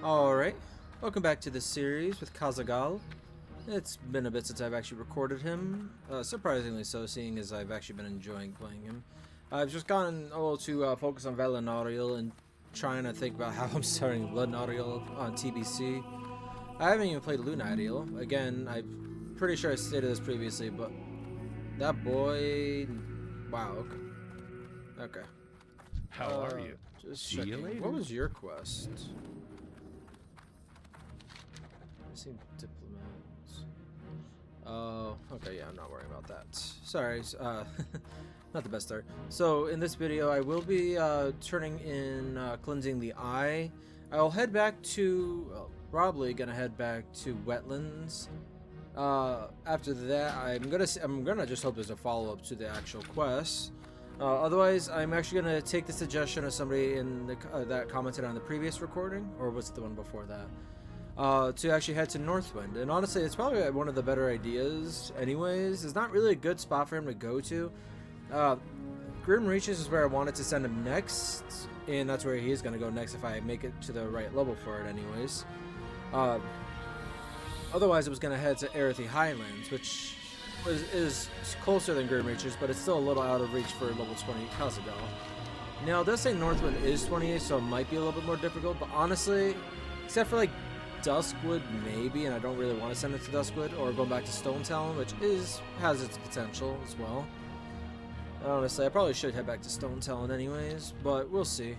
Alright, welcome back to this series with Kazaghal. It's been a bit since I've actually recorded him, surprisingly so, seeing as I've actually been enjoying playing him. I've just gotten a little to focus on Lunaeriel and trying to think about how I'm starting Lunaeriel on TBC. I haven't even played Lunaeriel. Again, I'm pretty sure I stated this previously, but that boy... Wow, okay. How are you? Just See you checking. later. What was your quest? Seen diplomats. Oh, okay, yeah, I'm not worrying about that. Sorry, not the best start. So, in this video, I will be turning in cleansing the eye. I'll head back to, well, probably gonna head back to Wetlands. After that, I'm gonna just hope there's a follow-up to the actual quest. Otherwise, I'm actually gonna take the suggestion of somebody in the that commented on the previous recording, or was it the one before that? To actually head to Northwind, and honestly it's probably one of the better ideas anyways. It's not really a good spot for him to go to. Grim Reaches is where I wanted to send him next, and that's where he is going to go next if I make it to the right level for it anyways. Otherwise I was going to head to Arisandra Highlands, which is closer than Grim Reaches, but it's still a little out of reach for level 20 Kazaghal. Now it does say Northwind is 28, so it might be a little bit more difficult, but honestly, except for like Duskwood maybe, and I don't really want to send it to Duskwood, or go back to Stonetalon, which has its potential as well. Honestly, I probably should head back to Stonetalon anyways, but we'll see.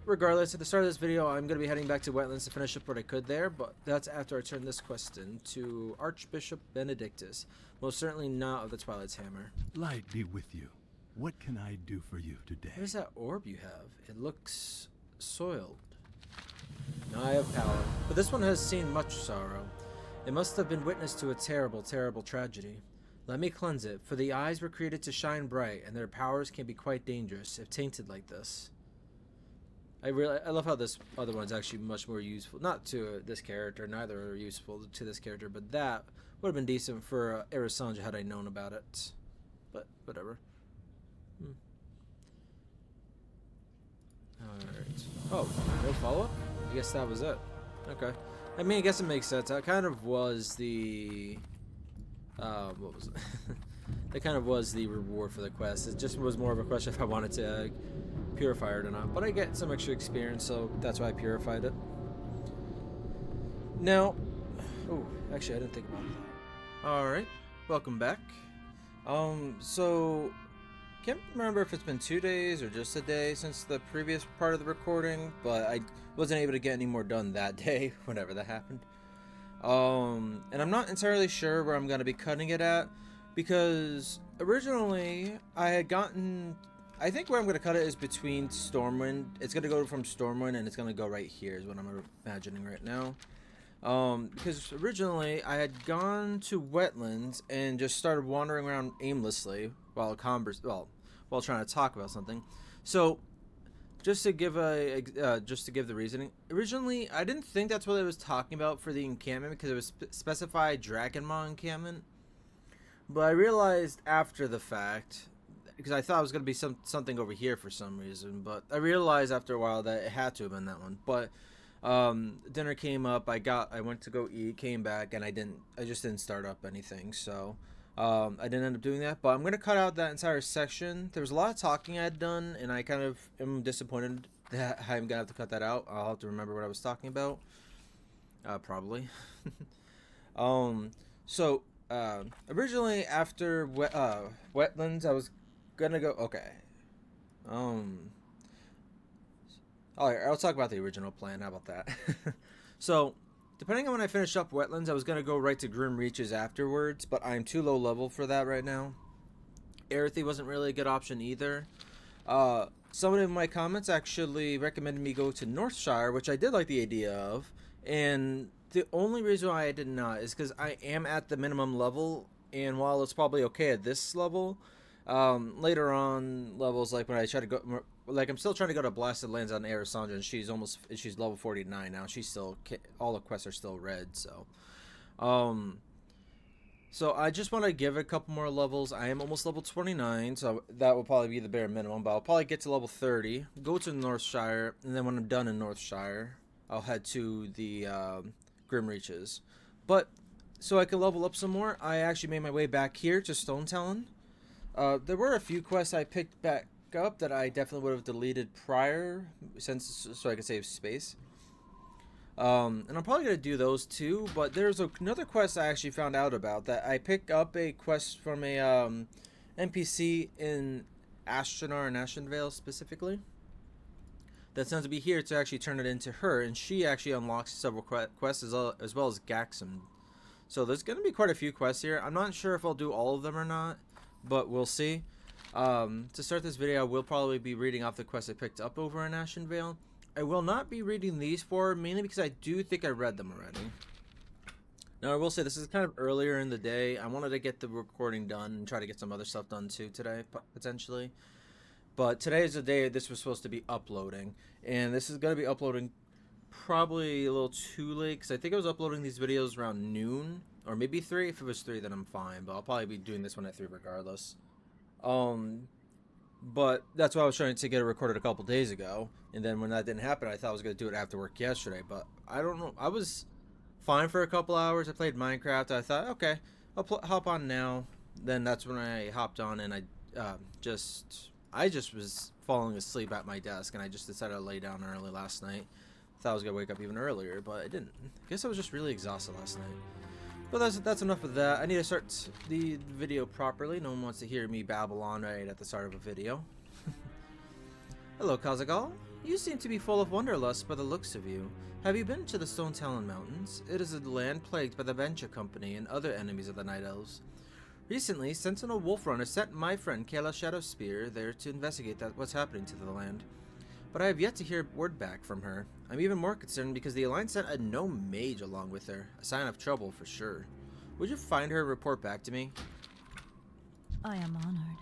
Regardless, at the start of this video, I'm going to be heading back to Wetlands to finish up what I could there, but that's after I turn this quest in to Archbishop Benedictus, most certainly not of the Twilight's Hammer. Light be with you. What can I do for you today? Where's that orb you have? It looks soiled. Now I have power, but this one has seen much sorrow. It must have been witness to a terrible, terrible tragedy. Let me cleanse it, for the eyes were created to shine bright, and their powers can be quite dangerous if tainted like this. I love how this other one's actually much more useful. Not to this character, neither are useful to this character, but that would have been decent for Arisandra had I known about it. But whatever. Alright. Oh, no follow-up? I guess that was it. Okay. I mean, I guess it makes sense. That kind of was the... what was it? That kind of was the reward for the quest. It just was more of a question if I wanted to purify it or not. But I get some extra experience, so that's why I purified it. Now... Oh, actually, I didn't think about that. Alright. Welcome back. So... Can't remember if it's been 2 days or just a day since the previous part of the recording, but I wasn't able to get any more done that day, whenever that happened. And I'm not entirely sure where I'm going to be cutting it at, because originally I had gotten... I think where I'm going to cut it is between Stormwind. It's going to go from Stormwind and it's going to go right here is what I'm imagining right now. Because originally I had gone to Wetlands and just started wandering around aimlessly while trying to talk about something. So just to give the reasoning, originally I didn't think that's what I was talking about for the encampment, because it was specified Dragonmaw encampment, but I realized after the fact, because I thought it was going to be something over here for some reason, but I realized after a while that it had to have been that one. But dinner came up, I went to go eat, came back, and I just didn't start up anything, so I didn't end up doing that. But I'm gonna cut out that entire section. There was a lot of talking I had done, and I kind of am disappointed that I'm gonna have to cut that out. I'll have to remember what I was talking about, probably. Originally after Wetlands, I was gonna go. Okay. Alright, I'll talk about the original plan. How about that? So, depending on when I finish up Wetlands, I was going to go right to Grim Reaches afterwards, but I'm too low level for that right now. Arisandra wasn't really a good option either. Someone in my comments actually recommended me go to Northshire, which I did like the idea of, and the only reason why I did not is because I am at the minimum level, and while it's probably okay at this level, later on levels, like when I try to go... Like, I'm still trying to go to Blasted Lands on Arisandra, and she's level 49 now. She's still, all the quests are still red, so. So I just want to give it a couple more levels. I am almost level 29, so that will probably be the bare minimum. But I'll probably get to level 30, go to Northshire, and then when I'm done in Northshire, I'll head to the Grim Reaches. But so I can level up some more, I actually made my way back here to Stonetalon. There were a few quests I picked back up that I definitely would have deleted prior, so I could save space. And I'm probably going to do those too, but there's another quest I actually found out about that I picked up a quest from a NPC in Ashtanar and Ashenvale specifically. That sounds to be here to actually turn it into her, and she actually unlocks several quests as well as Gaxum. So there's going to be quite a few quests here. I'm not sure if I'll do all of them or not, but we'll see. To start this video, I will probably be reading off the quests I picked up over in Ashenvale. I will not be reading these four, mainly because I do think I read them already. Now, I will say this is kind of earlier in the day. I wanted to get the recording done and try to get some other stuff done too today, potentially. But today is the day this was supposed to be uploading. And this is going to be uploading probably a little too late, because I think I was uploading these videos around noon, or maybe 3. If it was 3, then I'm fine, but I'll probably be doing this one at 3 regardless. But that's why I was trying to get it recorded a couple days ago, and then when that didn't happen, I thought I was going to do it after work yesterday, but I don't know. I was fine for a couple hours. I played Minecraft. I thought, okay, I'll hop on now. Then that's when I hopped on, and I just was falling asleep at my desk, and I just decided to lay down early last night. Thought I was going to wake up even earlier, but I didn't. I guess I was just really exhausted last night. But that's enough of that. I need to start the video properly. No one wants to hear me babble on right at the start of a video. Hello, Kazaghal. You seem to be full of wanderlust by the looks of you. Have you been to the Stonetalon Mountains? It is a land plagued by the Venture Company and other enemies of the Night Elves. Recently, Sentinel Wolfrunner sent my friend Kayla Shadowspear there to investigate what's happening to the land. But I have yet to hear word back from her. I'm even more concerned because the Alliance sent a gnome mage along with her. A sign of trouble for sure. Would you find her and report back to me? I am honored.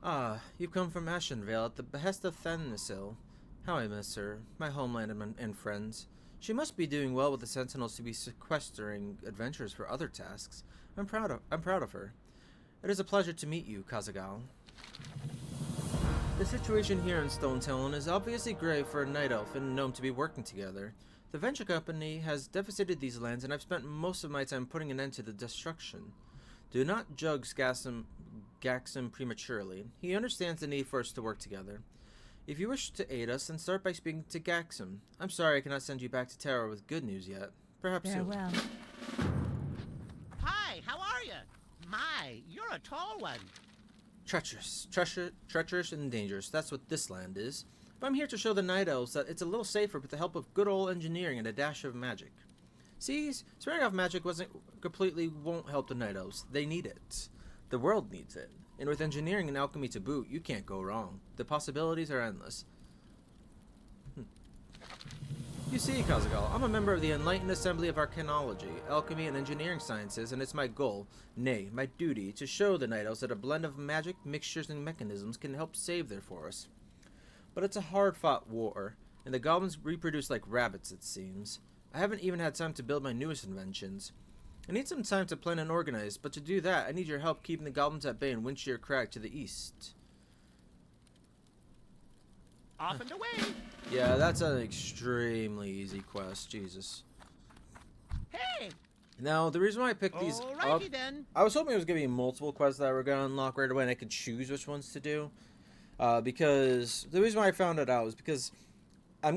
Ah, you've come from Ashenvale at the behest of Thanisil. How I miss her, my homeland and friends. She must be doing well with the Sentinels to be sequestering adventurers for other tasks. I'm proud of her. It is a pleasure to meet you, Kazaghal. The situation here in Stonetalon is obviously grave for a night elf and a gnome to be working together. The Venture Company has devastated these lands, and I've spent most of my time putting an end to the destruction. Do not judge Gaxum prematurely. He understands the need for us to work together. If you wish to aid us, then start by speaking to Gaxum. I'm sorry I cannot send you back to Terra with good news yet. Perhaps soon. Farewell. Hi, how are you? My, you're a tall one. Treacherous and dangerous. That's what this land is. But I'm here to show the Night Elves that it's a little safer with the help of good old engineering and a dash of magic. See, swearing off magic won't help the Night Elves. They need it. The world needs it. And with engineering and alchemy to boot, you can't go wrong. The possibilities are endless. You see, Kazaghal, I'm a member of the Enlightened Assembly of Arcanology, Alchemy, and Engineering Sciences, and it's my goal, nay, my duty, to show the Night Elves that a blend of magic, mixtures, and mechanisms can help save their forests. But it's a hard-fought war, and the goblins reproduce like rabbits, it seems. I haven't even had time to build my newest inventions. I need some time to plan and organize, but to do that, I need your help keeping the goblins at bay in Windshire Crag to the east. Off and away. Yeah, that's an extremely easy quest, Jesus. Hey. Now, the reason why I picked these up, Alrighty then. I was hoping it was going to be multiple quests that were going to unlock right away, and I could choose which ones to do. Because the reason why I found it out was because I was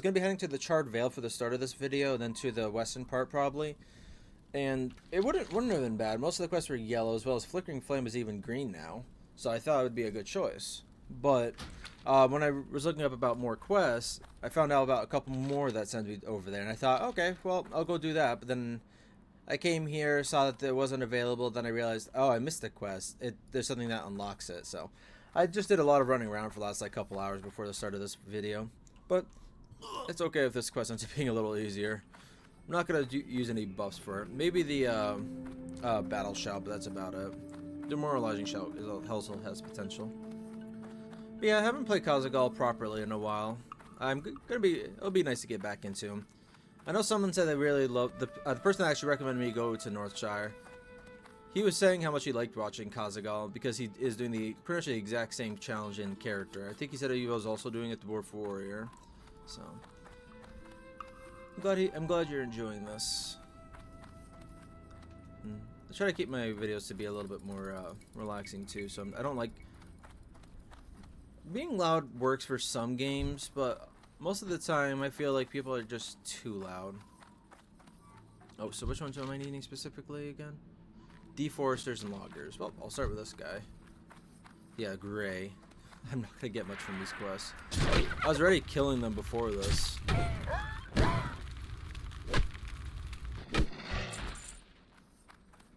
going to be heading to the Charred Vale for the start of this video, and then to the western part probably. And it wouldn't have been bad. Most of the quests were yellow, as well as Flickering Flame is even green now. So I thought it would be a good choice. But when I was looking up about more quests, I found out about a couple more that sent me over there. And I thought, okay, well, I'll go do that. But then I came here, saw that it wasn't available. Then I realized, oh, I missed the quest. There's something that unlocks it. So I just did a lot of running around for the last couple hours before the start of this video. But it's okay if this quest ends up being a little easier. I'm not going to use any buffs for it. Maybe the battle shout, but that's about it. Demoralizing shout also has potential. But yeah, I haven't played Kazaghal properly in a while. It'll be nice to get back into him. I know someone said they really loved the person that actually recommended me go to Northshire. he was saying how much he liked watching Kazaghal because he is doing the pretty much the exact same challenge in character. I think he said he was also doing it to Dwarf Warrior. So I'm glad you're enjoying this. I try to keep my videos to be a little bit more relaxing too. So I don't like being loud. Works for some games, but most of the time I feel like people are just too loud. Oh, so which ones am I needing specifically again? Deforesters and loggers. Well, I'll start with this guy. Yeah, gray. I'm not gonna get much from these quests. I was already killing them before this.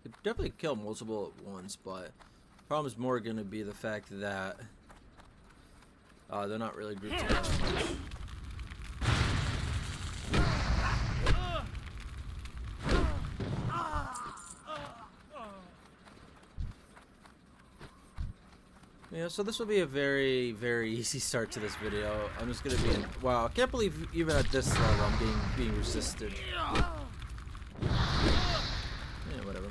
Could definitely kill multiple at once, but problem is more gonna be the fact that they're not really grouped together much. Yeah, so this will be a very, very easy start to this video. I'm just gonna be in, wow, I can't believe even at this level I'm being resisted. Yeah, whatever.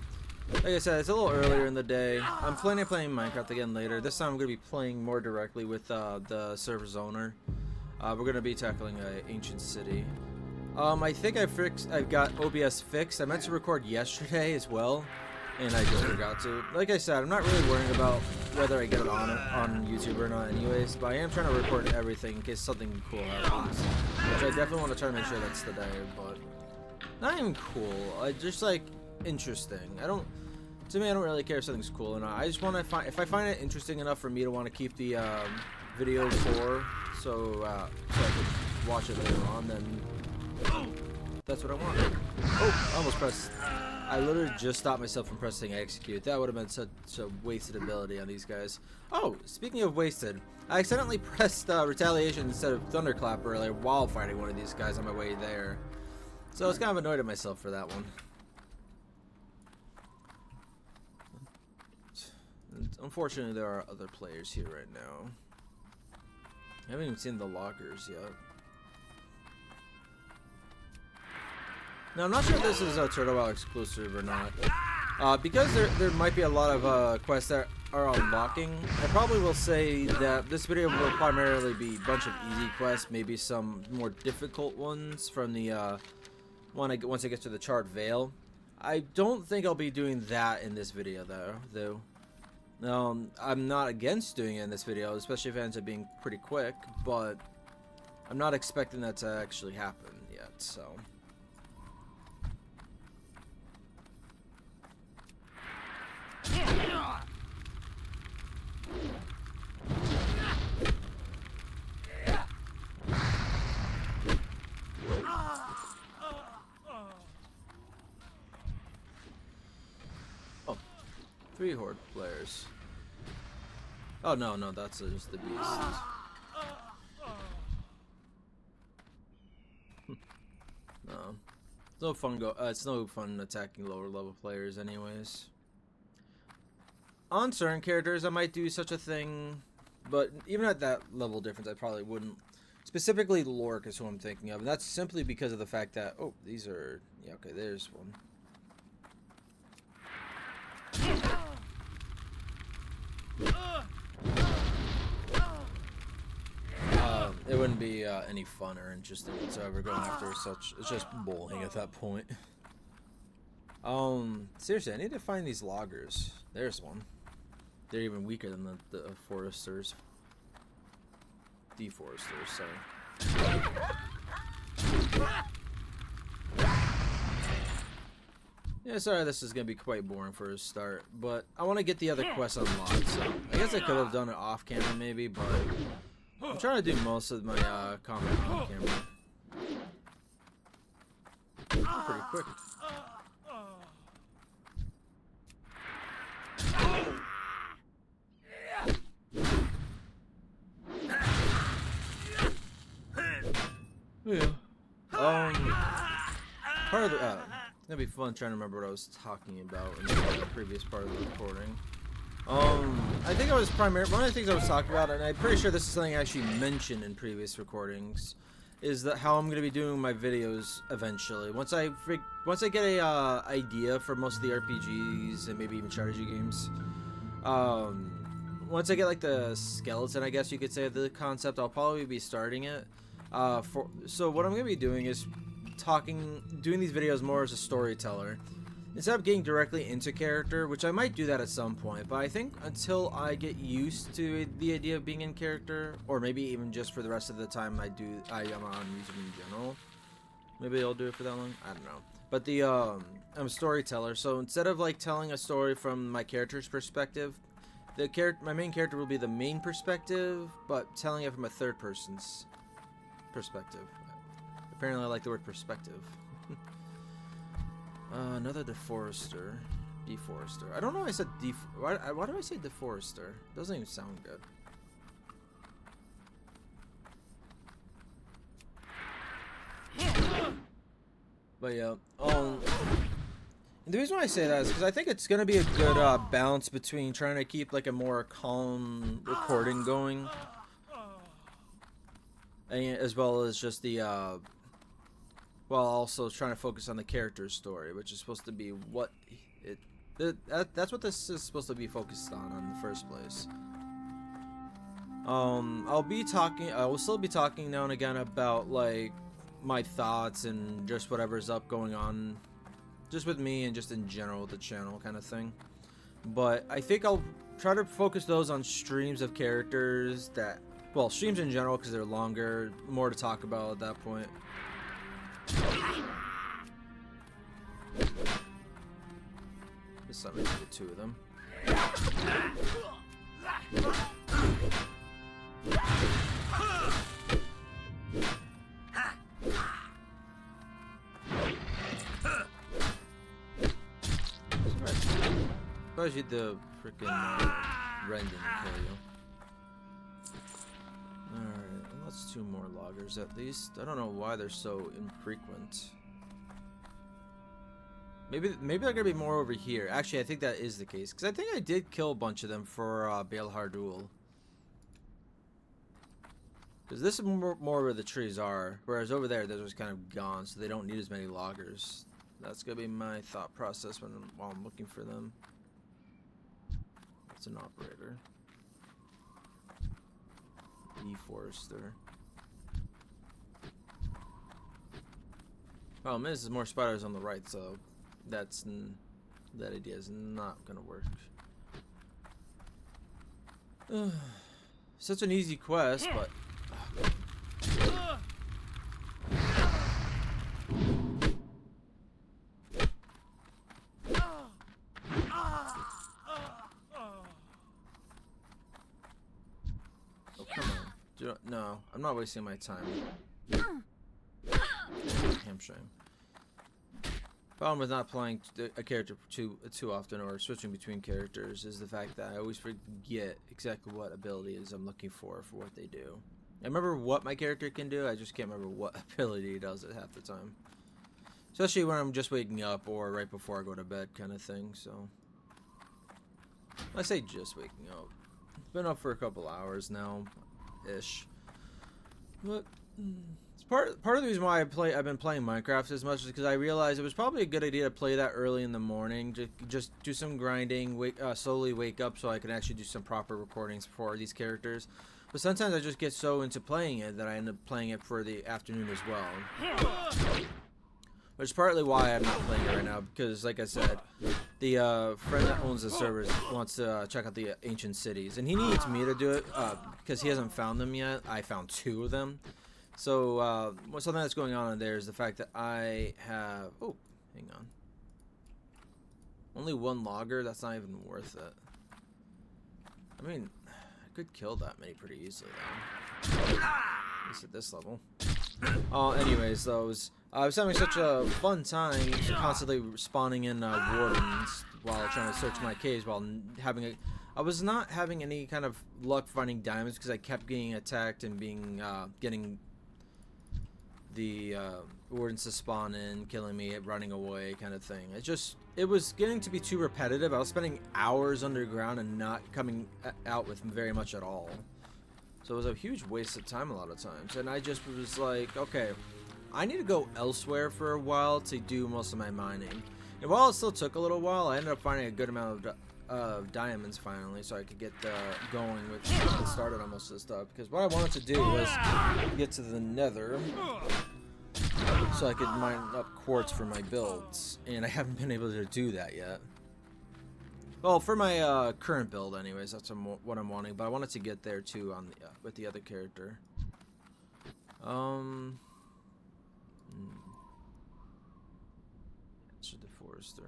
Like I said, it's a little earlier in the day. I'm planning on playing Minecraft again later. This time I'm gonna be playing more directly with the server's owner. We're gonna be tackling an ancient city. I think I've got OBS fixed. I meant to record yesterday as well, and I just forgot to. Like I said, I'm not really worrying about whether I get it on YouTube or not anyways, but I am trying to record everything in case something cool happens, which I definitely want to try to make sure that's today, but not even cool, just like interesting. To me, I don't really care if something's cool or not. I just want to find, if I find it interesting enough for me to want to keep the video for, so I can watch it later on, then that's what I want. Oh, I almost pressed. I literally just stopped myself from pressing execute. That would have been such a wasted ability on these guys. Oh, speaking of wasted, I accidentally pressed retaliation instead of thunderclap earlier while fighting one of these guys on my way there. So I was kind of annoyed at myself for that one. Unfortunately, there are other players here right now. I haven't even seen the loggers yet. Now, I'm not sure if this is a Turtle Wow exclusive or not. Because there might be a lot of quests that are unlocking, I probably will say that this video will primarily be a bunch of easy quests, maybe some more difficult ones from the once I get to the Charred Vale. I don't think I'll be doing that in this video though. I'm not against doing it in this video, especially if it ends up being pretty quick, but I'm not expecting that to actually happen yet, so. Oh, 3 horde players. Oh no, that's just the beast. No, it's no fun attacking lower level players, anyways. On certain characters, I might do such a thing, but even at that level difference, I probably wouldn't. Specifically, Lork is who I'm thinking of, and that's simply because of the fact that, oh, these are, yeah, okay, there's one. It wouldn't be any fun or interesting whatsoever going after such. It's just bowling at that point. Seriously, I need to find these loggers. There's one. They're even weaker than the foresters. Deforesters, sorry. Yeah, sorry, this is gonna be quite boring for a start, but I want to get the other quests unlocked. So I guess I could have done it off camera maybe, but I'm trying to do most of my combat on camera. Pretty quick. Yeah. Part of the it'd be fun trying to remember what I was talking about in the previous part of the recording. I think I was one of the things I was talking about, and I'm pretty sure this is something I actually mentioned in previous recordings, is that how I'm gonna be doing my videos eventually. Once I get a idea for most of the RPGs and maybe even strategy games. Once I get like the skeleton, I guess you could say, of the concept, I'll probably be starting it. So what I'm gonna be doing is doing these videos more as a storyteller instead of getting directly into character, which I might do that at some point. But I think until I get used to the idea of being in character, or maybe even just for the rest of the time I am on music in general, maybe I'll do it for that long. I don't know. But I'm a storyteller, so instead of like telling a story from my character's perspective, my main character will be the main perspective, but telling it from a third person's perspective. Apparently I like the word perspective. Another deforester. I don't know why I said why do I say deforester? Doesn't even sound good. But yeah, and the reason why I say that is because I think it's gonna be a good balance between trying to keep like a more calm recording going, and as well as just the while also trying to focus on the character's story, which is supposed to be what that's what this is supposed to be focused on in the first place. I will still be talking now and again about like my thoughts and just whatever's up going on just with me and just in general with the channel kind of thing. But I think I'll try to focus those on streams of characters that, well, streams in general because they're longer, more to talk about at that point. This time I need to get 2 of them. Suppose you the freaking Ren didn't kill you. Alright, well, that's 2 more loggers at least. I don't know why they're so infrequent. Maybe they're gonna be more over here. Actually, I think that is the case, because I think I did kill a bunch of them for Balehar Duel. Because this is more where the trees are, whereas over there they're just kind of gone, so they don't need as many loggers. That's gonna be my thought process while I'm looking for them. That's an operator. Deforester. Problem is, there's more spiders on the right, so that idea is not gonna work. Such an easy quest, but oh, come on. No, I'm not wasting my time. Damn shame. Problem with not playing a character too often or switching between characters is the fact that I always forget exactly what ability it is I'm looking for what they do. I remember what my character can do, I just can't remember what ability he does it half the time. Especially when I'm just waking up or right before I go to bed kind of thing, so. I say just waking up. Been up for a couple hours now, ish. But it's part of the reason why I've been playing Minecraft as much is because I realized it was probably a good idea to play that early in the morning, just do some grinding, slowly wake up so I can actually do some proper recordings for these characters. But sometimes I just get so into playing it that I end up playing it for the afternoon as well. Which is partly why I'm not playing it right now, because like I said, the friend that owns the servers wants to check out the ancient cities, and he needs me to do it because he hasn't found them yet. I found 2 of them. So something that's going on in there is the fact that I have, oh, hang on, only 1 logger. That's not even worth it. I mean, I could kill that many pretty easily though, at least at this level. Anyways, I was having such a fun time constantly spawning in wardens while trying to search my caves while I was not having any kind of luck finding diamonds because I kept getting attacked and getting the wardens to spawn in, killing me, running away kind of thing. It was getting to be too repetitive. I was spending hours underground and not coming out with very much at all. So it was a huge waste of time a lot of times. And I just was like, okay, I need to go elsewhere for a while to do most of my mining. And while it still took a little while, I ended up finding a good amount of diamonds finally, so I could get going with get started on most of the stuff. Because what I wanted to do was get to the Nether, so I could mine up quartz for my builds, and I haven't been able to do that yet. Well, for my current build, anyways, that's what I'm wanting. But I wanted to get there too on the with the other character. It's the Forester.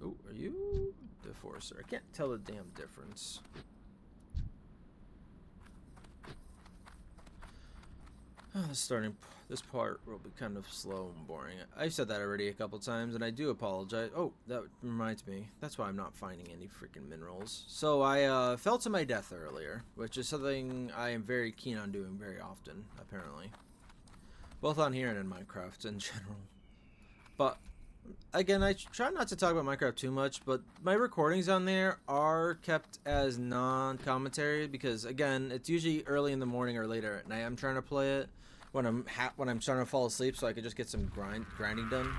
Oh, are you the Forester? I can't tell the damn difference. Oh, this part will be kind of slow and boring. I've said that already a couple times, and I do apologize. Oh, that reminds me. That's why I'm not finding any freaking minerals. So I fell to my death earlier, which is something I am very keen on doing very often, apparently. Both on here and in Minecraft in general. But again, I try not to talk about Minecraft too much, but my recordings on there are kept as non-commentary because, again, it's usually early in the morning or later at night. I'm trying to play it when I'm trying to fall asleep, so I could just get some grinding done.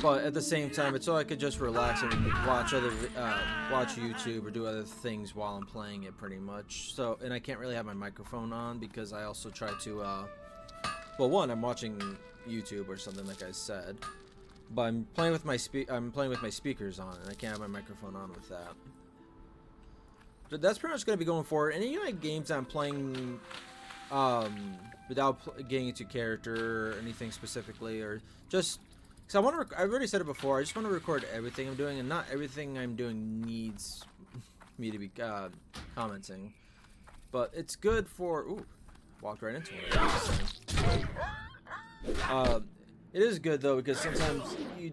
But at the same time, it's so I could just relax and watch YouTube or do other things while I'm playing it, pretty much. So, and I can't really have my microphone on because I also try to well, one, I'm watching YouTube or something, like I said, but I'm playing with my speakers on, and I can't have my microphone on with that. So that's pretty much going to be going forward. Any games I'm playing without getting into character or anything specifically, or just because I've already said it before, I just want to record everything I'm doing, and not everything I'm doing needs me to be commenting. But it's good for... Ooh, walked right into it. It is good though, because sometimes you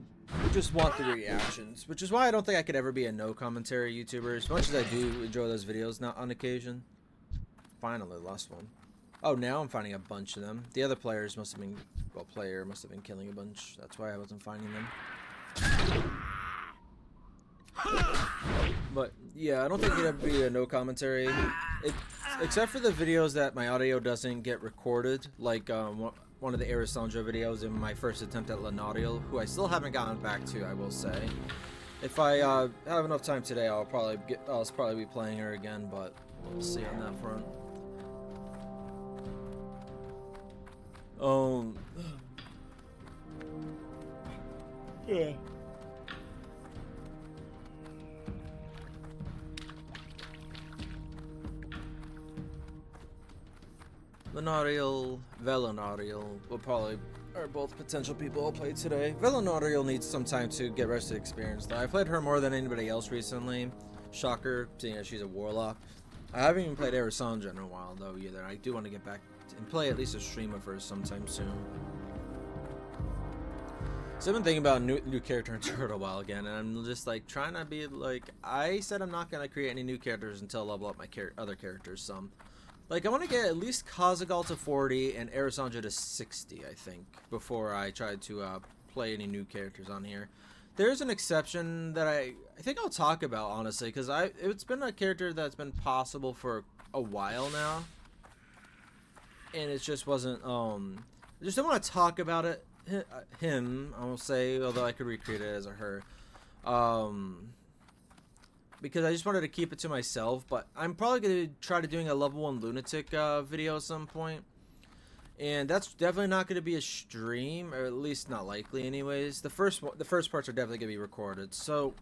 just want the reactions, which is why I don't think I could ever be a no commentary YouTuber, as much as I do enjoy those videos not on occasion. Finally lost one. Oh, now I'm finding a bunch of them. The other players must have been, well, player must have been killing a bunch. That's why I wasn't finding them. But yeah, I don't think it'd ever be a no commentary, except for the videos that my audio doesn't get recorded, like one of the Arisandra videos in my first attempt at Lunaeriel, who I still haven't gotten back to, I will say. If I have enough time today, I'll probably be playing her again, but we'll see on that front. Yeah. Lunaeriel, Lunaeriel are both potential people I'll play today. Lunaeriel needs some time to get rested experience though. I played her more than anybody else recently. Shocker, seeing as she's a warlock. I haven't even played Arisandra in a while though either. I do want to get back and play at least a stream of her sometime soon. So I've been thinking about a new character in Turtle While again, and I'm just like trying to be like, I said I'm not gonna create any new characters until I level up my other characters some. Like, I want to get at least Kazaghal to 40 and Arisandra to 60, I think, before I try to play any new characters on here. There's an exception that I think I'll talk about, honestly, because it's been a character that's been possible for a while now, and it just wasn't, I just don't want to talk about it, him, I will say, although I could recreate it as a her, because I just wanted to keep it to myself. But I'm probably going to try to doing a level 1 lunatic video at some point, and that's definitely not going to be a stream, or at least not likely anyways. The first parts are definitely going to be recorded. So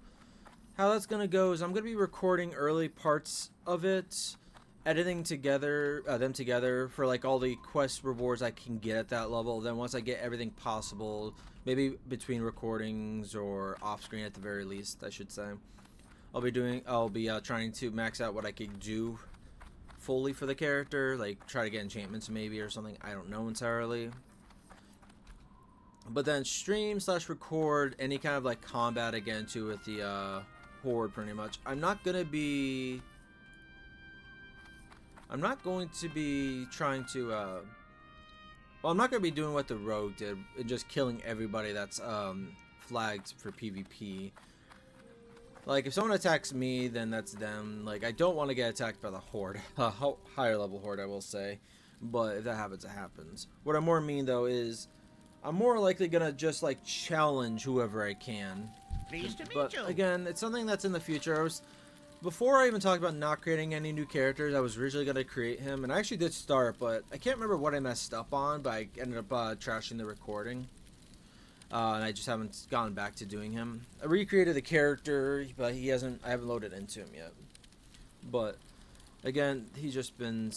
how that's going to go is I'm going to be recording early parts of it, editing together them together for like all the quest rewards I can get at that level. Then once I get everything possible, maybe between recordings or off screen at the very least, I should say, I'll be trying to max out what I could do fully for the character, like try to get enchantments maybe or something. I don't know entirely. But then stream / record any kind of like combat again too with the horde pretty much. I'm not going to be trying to well, I'm not going to be doing what the rogue did and just killing everybody that's flagged for PvP. Like, if someone attacks me, then that's them. Like, I don't want to get attacked by the horde. Higher level horde, I will say. But if that happens, it happens. What I more mean, though, is I'm more likely gonna just, like, challenge whoever I can. Pleased to meet But, you. again, it's something that's in the future. Before I even talked about not creating any new characters, I was originally going to create him. And I actually did start, but I can't remember what I messed up on. But I ended up trashing the recording. And I just haven't gone back to doing him. I recreated the character, but I haven't loaded into him yet. But again, he's just been,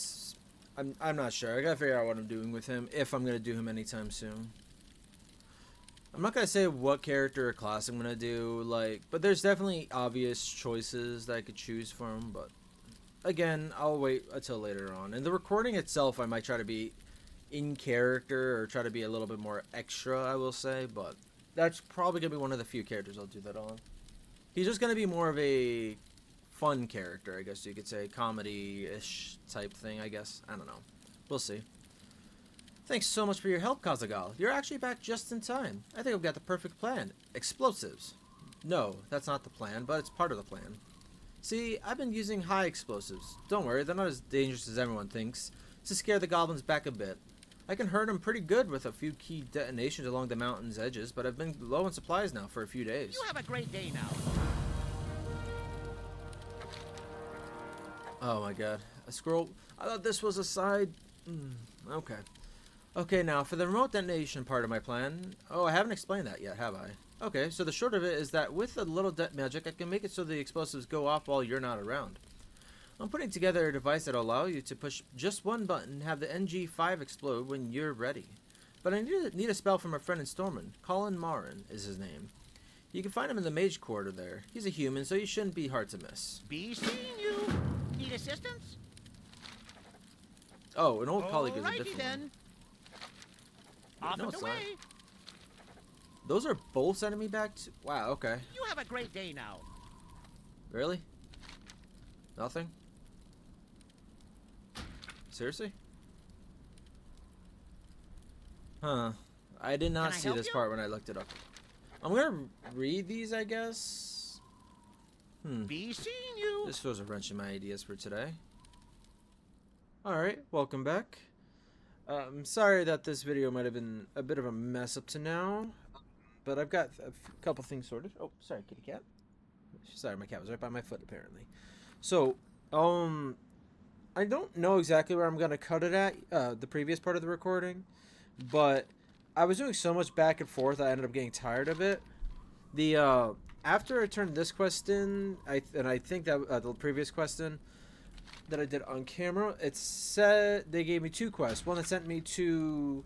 I'm not sure. I gotta figure out what I'm doing with him, if I'm gonna do him anytime soon. I'm not gonna say what character or class I'm gonna do, like, but there's definitely obvious choices that I could choose from. But again, I'll wait until later on. And the recording itself, I might try to be in character or try to be a little bit more extra, I will say, but that's probably gonna be one of the few characters I'll do that on. He's just gonna be more of a fun character, I guess you could say, comedy-ish type thing, I guess. I don't know, we'll see. Thanks so much for your help, Kazaghal. You're actually back just in time. I think I've got the perfect plan. Explosives. No, that's not the plan, but it's part of the plan. See, I've been using high explosives. Don't worry, they're not as dangerous as everyone thinks. To scare the goblins back a bit. I can hurt them pretty good with a few key detonations along the mountain's edges, but I've been low on supplies now for a few days. You have a great day now. Oh my god. A scroll. I thought this was a side. Okay. Okay, now for the remote detonation part of my plan. Oh, I haven't explained that yet, have I? Okay, so the short of it is that with a little magic, I can make it so the explosives go off while you're not around. I'm putting together a device that'll allow you to push just one button and have the NG5 explode when you're ready. But I need a spell from a friend in Stormwind. Colin Marin is his name. You can find him in the mage quarter there. He's a human, so you shouldn't be hard to miss. Be seeing you. Need assistance? Oh, an old colleague is a Alrighty different then. one. Off No, and it's not. away. Those are both sending me back to... Wow, okay. You have a great day now. Really? Nothing? Seriously? Huh. I did not Can I see help this you? part when I looked it up. I'm gonna read these, I guess. Be seeing you. This throws a wrench in my ideas for today. Alright, welcome back. I'm sorry that this video might have been a bit of a mess up to now, but I've got a couple things sorted. Oh, sorry, kitty cat. Sorry, my cat was right by my foot, apparently. So, I don't know exactly where I'm going to cut it at, the previous part of the recording, but I was doing so much back and forth, I ended up getting tired of it. After I turned this quest in, I think that the previous quest in, that I did on camera, it said they gave me two quests. One that sent me to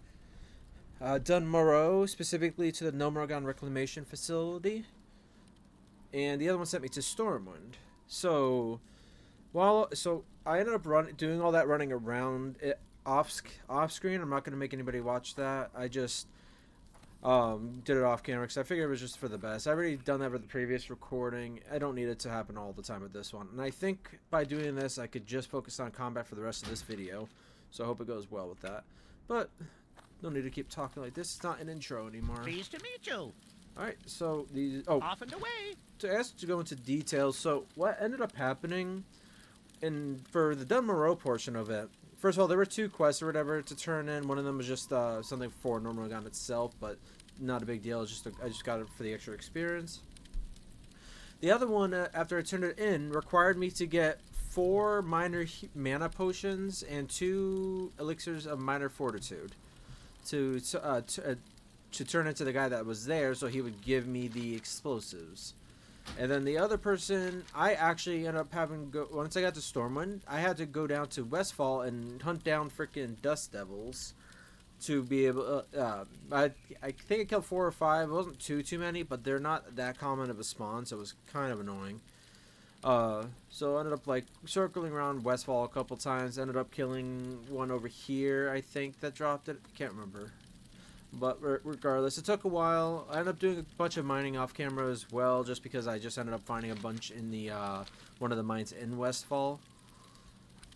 Dun Morogh, specifically to the Dun Morogh reclamation facility, and the other one sent me to Stormwind. So I ended up doing all that running around it off screen. I'm not going to make anybody watch that. I just did it off camera because I figured it was just for the best. I've already done that with the previous recording. I don't need it to happen all the time with this one. And I think by doing this, I could just focus on combat for the rest of this video. So I hope it goes well with that. But no need to keep talking like this. It's not an intro anymore. Pleased to meet you. Alright, so these... Oh, Off and away. to ask to go into details, so what ended up happening for the Dun Morogh portion of it, first of all, there were two quests or whatever to turn in. One of them was just something for Dun Morogh itself, but not a big deal. It's just I just got it for the extra experience. The other one, after I turned it in, required me to get 4 minor mana potions and 2 elixirs of minor fortitude to turn into the guy that was there, so he would give me the explosives. And then the other person, I actually ended up having once I got to Stormwind, I had to go down to Westfall and hunt down freaking Dust Devils to be able. I think I killed 4 or 5. It wasn't too many, but they're not that common of a spawn, so it was kind of annoying. So I ended up like circling around Westfall a couple times. Ended up killing one over here, I think, that dropped it. Can't remember. But regardless, it took a while. I ended up doing a bunch of mining off camera as well, just because I just ended up finding a bunch in the one of the mines in Westfall.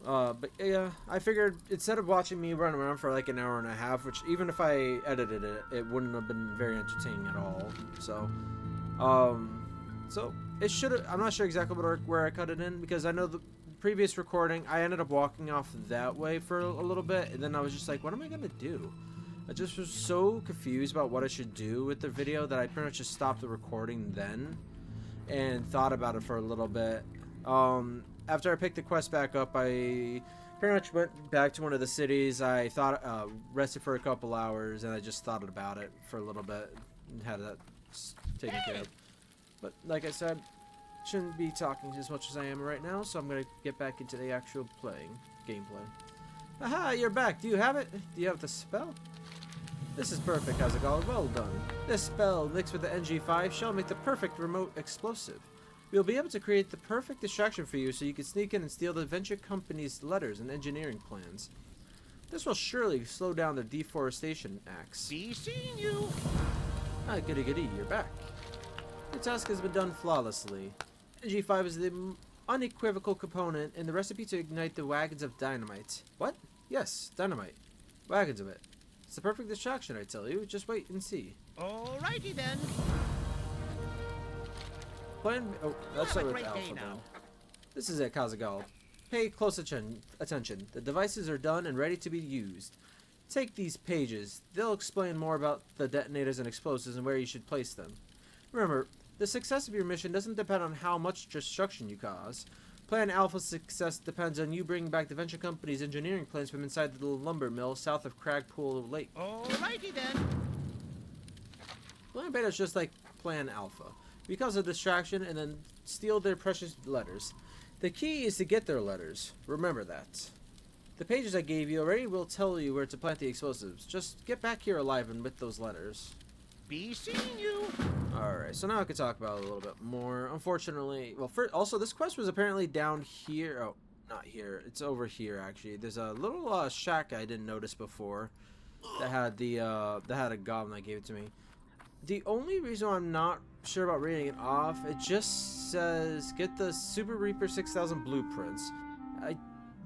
But yeah, I figured instead of watching me run around for like an hour and a half, which even if I edited it, it wouldn't have been very entertaining at all. So it should. I'm not sure exactly where I cut it in, because I know the previous recording I ended up walking off that way for a little bit, and then I was just like, what am I gonna do? I just was so confused about what I should do with the video that I pretty much just stopped the recording then and thought about it for a little bit. After I picked the quest back up, I pretty much went back to one of the cities. I thought, rested for a couple hours, and I just thought about it for a little bit and had that taken care of. But like I said, shouldn't be talking as much as I am right now, so I'm gonna get back into the actual gameplay. Aha, you're back. Do you have it? Do you have the spell? This is perfect, Kazaghal. Well done. This spell, mixed with the NG5, shall make the perfect remote explosive. We'll be able to create the perfect distraction for you so you can sneak in and steal the venture company's letters and engineering plans. This will surely slow down their deforestation acts. Be seeing you. Ah, goody goody, you're back. The task has been done flawlessly. NG5 is the unequivocal component in the recipe to ignite the wagons of dynamite. What? Yes, dynamite. Wagons of it. It's the perfect distraction, I tell you. Just wait and see. Alrighty then. Plan. Oh, let's start with Have a great Alpha day then. now. This is it, Kazaghal. Pay close attention. The devices are done and ready to be used. Take these pages. They'll explain more about the detonators and explosives and where you should place them. Remember, the success of your mission doesn't depend on how much destruction you cause. Plan Alpha's success depends on you bringing back the venture company's engineering plans from inside the little lumber mill south of Cragpool Lake. Alrighty then. Plan Beta is just like Plan Alpha. Because of distraction and then steal their precious letters. The key is to get their letters. Remember that. The pages I gave you already will tell you where to plant the explosives. Just get back here alive and with those letters. Be seeing you. Alright, so now I can talk about it a little bit more. Unfortunately, well, also this quest was apparently down here. Oh, not here. It's over here actually. There's a little shack I didn't notice before that had a goblin that gave it to me. The only reason why I'm not sure about reading it off, it just says get the Super Reaper 6000 blueprints. I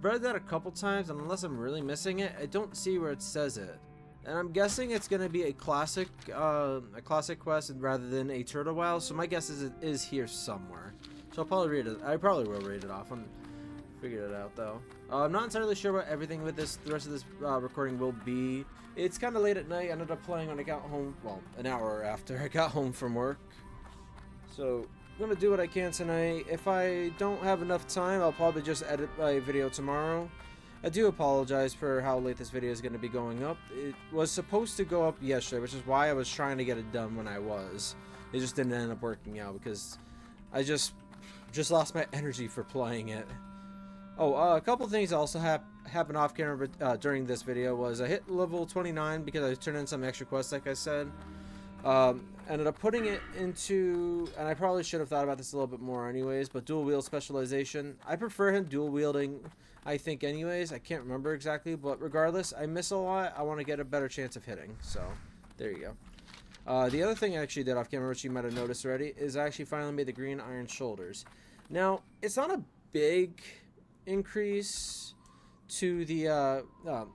read that a couple times, and unless I'm really missing it, I don't see where it says it. And I'm guessing it's gonna be a classic quest rather than a turtle wow. So my guess is it is here somewhere. So I'll probably read it. I probably will read it off. I'm figured it out though. I'm not entirely sure what everything with the rest of this recording will be. It's kind of late at night. I ended up playing when I got home. Well, an hour after I got home from work. So I'm gonna do what I can tonight. If I don't have enough time, I'll probably just edit my video tomorrow. I do apologize for how late this video is going to be going up. It was supposed to go up yesterday, which is why I was trying to get it done when I was. It just didn't end up working out because I just lost my energy for playing it. Oh, a couple things also happened off camera during this video was I hit level 29 because I turned in some extra quests, like I said. Ended up putting it into, and I probably should have thought about this a little bit more anyways, but dual wield specialization. I prefer him dual wielding, I think anyways. I can't remember exactly, but regardless, I miss a lot. I want to get a better chance of hitting, so there you go. The other thing I actually did off camera, which you might have noticed already, is I actually finally made the green iron shoulders. Now, it's not a big increase to the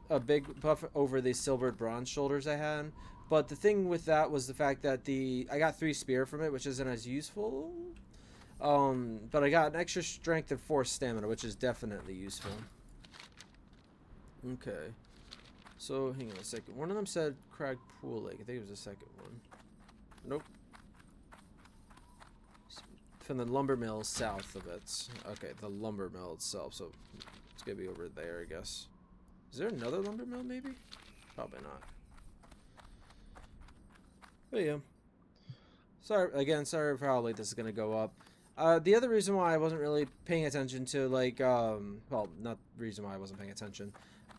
a big buff over the silvered bronze shoulders I had. But the thing with that was the fact that I got 3 spear from it, which isn't as useful. But I got an extra strength and 4 stamina, which is definitely useful. Okay. So, hang on a second. One of them said Cragpool Lake. I think it was the second one. Nope. From the lumber mill south of it. Okay, the lumber mill itself. So, it's going to be over there, I guess. Is there another lumber mill, maybe? Probably not. But yeah. Sorry for how late this is gonna go up. The other reason why I wasn't really paying attention to well, not the reason why I wasn't paying attention.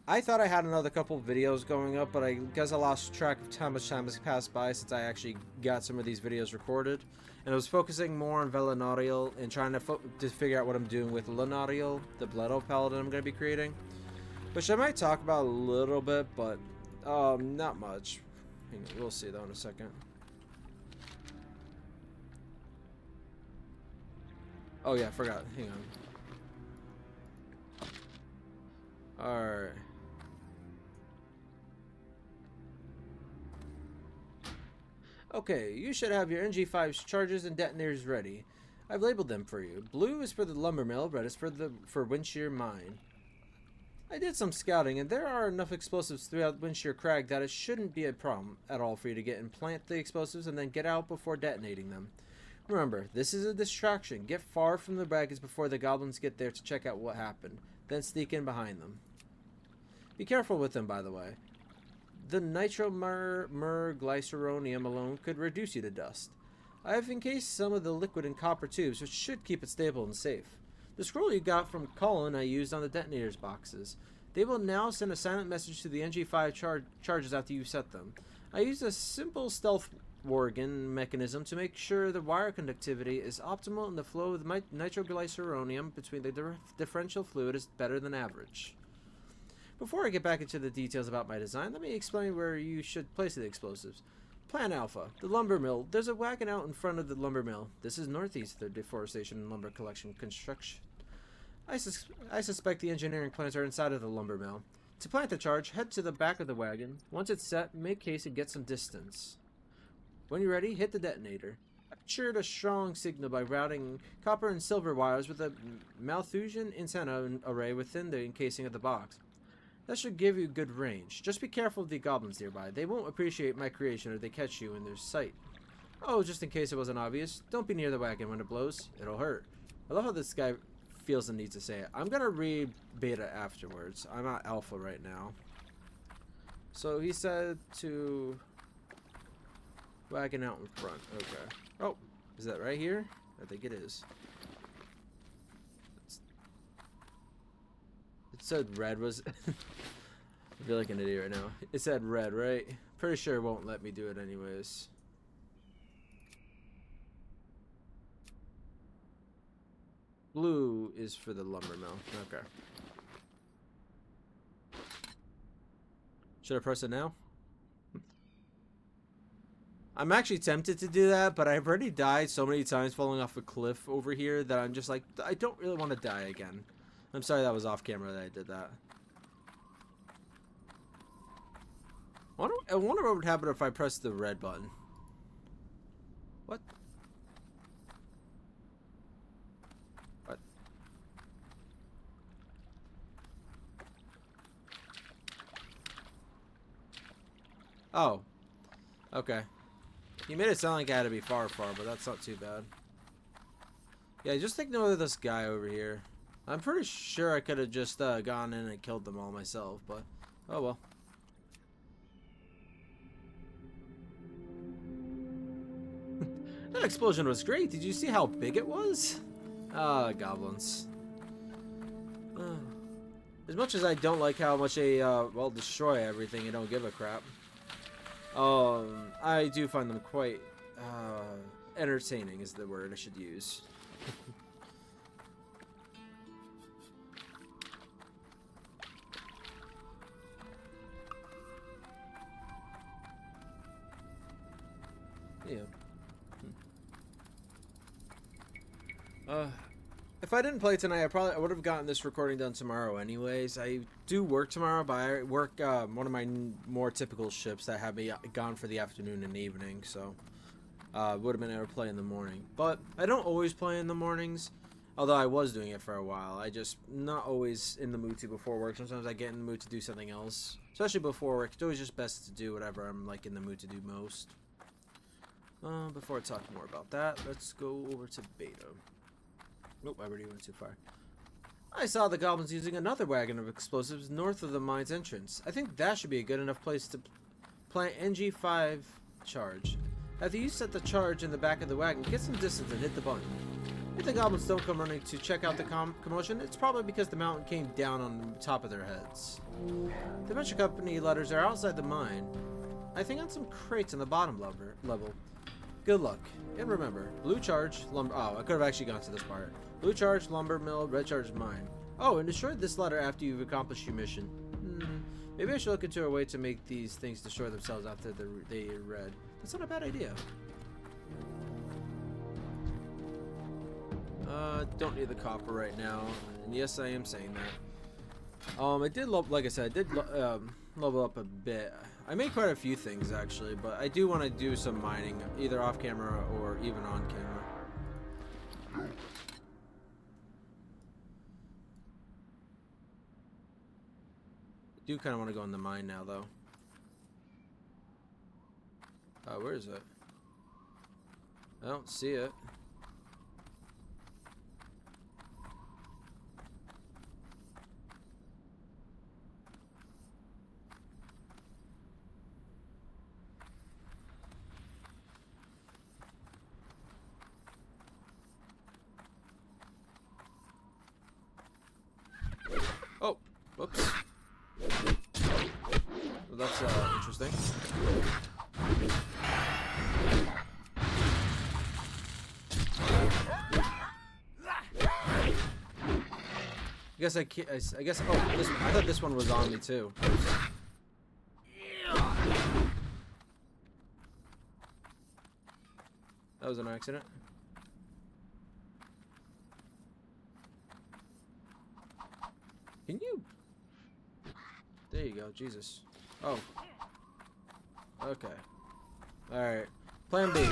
I thought I had another couple videos going up, but I guess I lost track of how much time has passed by since I actually got some of these videos recorded. And I was focusing more on Lunaeriel and trying to figure out what I'm doing with Lunaeriel, the Blood Elf Paladin I'm gonna be creating. Which I might talk about a little bit, but not much. We'll see though in a second. Oh yeah, I forgot. Hang on. Alright. Okay, you should have your NG5's charges and detonators ready. I've labeled them for you. Blue is for the lumber mill, red is for Windshear Mine. I did some scouting, and there are enough explosives throughout Windshear Crag that it shouldn't be a problem at all for you to get and plant the explosives and then get out before detonating them. Remember, this is a distraction. Get far from the wagons before the goblins get there to check out what happened, then sneak in behind them. Be careful with them, by the way. The nitroglyceronium alone could reduce you to dust. I have encased some of the liquid in copper tubes, which should keep it stable and safe. The scroll you got from Colin I used on the detonators boxes. They will now send a silent message to the NG5 charges after you set them. I used a simple stealth organ mechanism to make sure the wire conductivity is optimal and the flow of the nitroglyceronium between the differential fluid is better than average. Before I get back into the details about my design, let me explain where you should place the explosives. Plan Alpha, the lumber mill. There's a wagon out in front of the lumber mill. This is northeast of the deforestation and lumber collection construction. I suspect the engineering plants are inside of the lumber mill. To plant the charge, head to the back of the wagon. Once it's set, make haste and get some distance. When you're ready, hit the detonator. Capture a strong signal by routing copper and silver wires with a Malthusian antenna array within the encasing of the box. That should give you good range. Just be careful of the goblins nearby. They won't appreciate my creation if they catch you in their sight. Oh, just in case it wasn't obvious, don't be near the wagon when it blows. It'll hurt. I love how this guy feels the need to say it. I'm gonna read beta afterwards. I'm at alpha right now. So he said to wagon out in front. Okay. Oh, is that right here? I think it is. It said red was... I feel like an idiot right now. It said red, right? Pretty sure it won't let me do it anyways. Blue is for the lumber mill. Okay. Should I press it now? I'm actually tempted to do that, but I've already died so many times falling off a cliff over here that I'm just like, I don't really want to die again. I'm sorry that was off camera that I did that. I wonder what would happen if I pressed the red button. What? What? Oh. Okay. You made it sound like I had to be far, but that's not too bad. Yeah, just ignore this guy over here. I'm pretty sure I could have just gone in and killed them all myself, but oh well. That explosion was great. Did you see how big it was? Ah, goblins. As much as I don't like how much they well, destroy everything and don't give a crap, I do find them quite entertaining is the word I should use. Yeah. If I didn't play tonight, I would have gotten this recording done tomorrow anyways. I do work tomorrow, but I work one of my more typical shifts that have me gone for the afternoon and evening, so would have been able to play in the morning. But I don't always play in the mornings, although I was doing it for a while. I just not always in the mood to before work. Sometimes I get in the mood to do something else, especially before work. It's always just best to do whatever I'm like in the mood to do most. Before I talk more about that, let's go over to beta. Nope, I already went too far. I saw the goblins using another wagon of explosives north of the mine's entrance. I think that should be a good enough place to plant NG5 charge. After you set the charge in the back of the wagon, get some distance and hit the button. If the goblins don't come running to check out the commotion, it's probably because the mountain came down on top of their heads. The venture company letters are outside the mine. I think on some crates on the bottom level. Good luck. And remember, blue charge, lumber... Oh, I could have actually gone to this part. Blue charge, lumber mill, red charge, mine. Oh, and destroy this letter after you've accomplished your mission. Maybe I should look into a way to make these things destroy themselves after they are read. That's not a bad idea. Don't need the copper right now. And yes, I am saying that. I did, like I said, I did level up a bit. I made quite a few things actually, but I do want to do some mining, either off camera or even on camera. Do kind of want to go in the mine now, though. Where is it? I don't see it. Oh, whoops. Well, that's interesting. I guess. Oh, I thought this one was on me too. That was an accident. Can you? There you go. Jesus. Oh. Okay. All right. Plan B.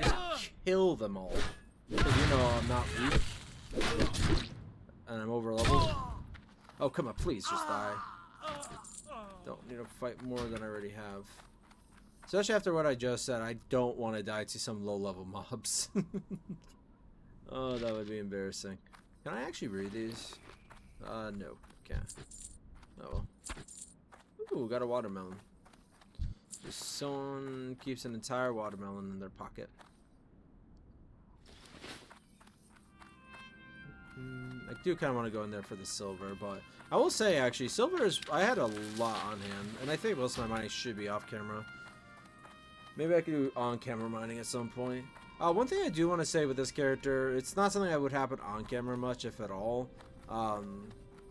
Just kill them all. Because you know I'm not weak. And I'm over leveled. Oh, come on. Please just die. Don't need to fight more than I already have. Especially after what I just said, I don't want to die to some low-level mobs. Oh, that would be embarrassing. Can I actually read these? No. Can't. Oh well. Ooh, got a watermelon. Just someone keeps an entire watermelon in their pocket. I do kind of want to go in there for the silver, but I will say, actually, silver is... I had a lot on hand, and I think most of my mining should be off camera. Maybe I could do on-camera mining at some point. One thing I do want to say with this character, it's not something that would happen on camera much, if at all.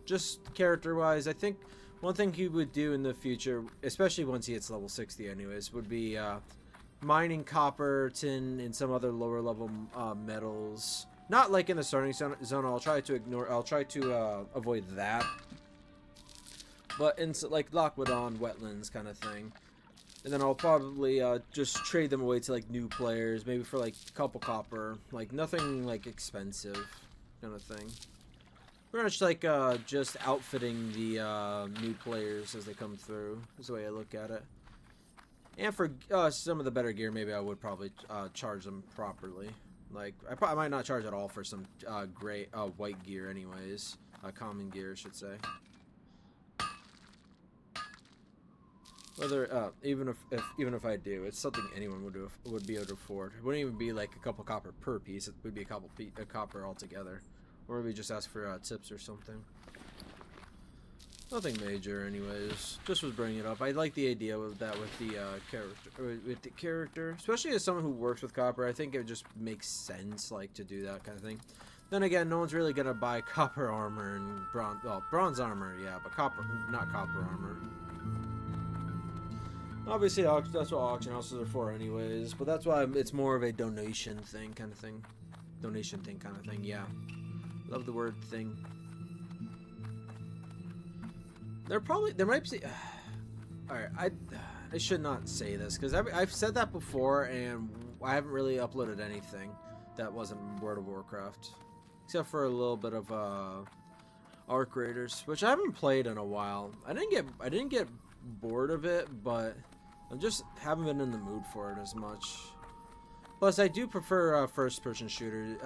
Just character-wise, I think one thing he would do in the future, especially once he hits level 60 anyways, would be mining copper, tin, and some other lower-level metals. Not like in the starting zone. I'll try to avoid that. But in like Loch Modan, Wetlands kind of thing. And then I'll probably just trade them away to like new players, maybe for like a couple copper, like nothing like expensive kind of thing. Pretty much like just outfitting the new players as they come through is the way I look at it. And for some of the better gear, maybe I would probably charge them properly. Like I might not charge at all for some white gear, anyways, common gear, I should say. Whether even if I do, it's something anyone would be able to afford. It wouldn't even be like a couple copper per piece. It would be a copper altogether, or maybe just ask for tips or something. Nothing major, anyways. Just was bringing it up. I like the idea of that with the character, especially as someone who works with copper. I think it just makes sense, like, to do that kind of thing. Then again, no one's really gonna buy copper armor and bronze. Well, bronze armor, yeah, but not copper armor. Obviously, that's what auction houses are for anyways, but that's why it's more of a donation thing kind of thing. Donation thing kind of thing, yeah. Love the word thing. There might be... Alright, I should not say this, because I've said that before, and I haven't really uploaded anything that wasn't World of Warcraft. Except for a little bit of, Arc Raiders, which I haven't played in a while. I didn't get bored of it, but I just haven't been in the mood for it as much. Plus, I do prefer first-person shooters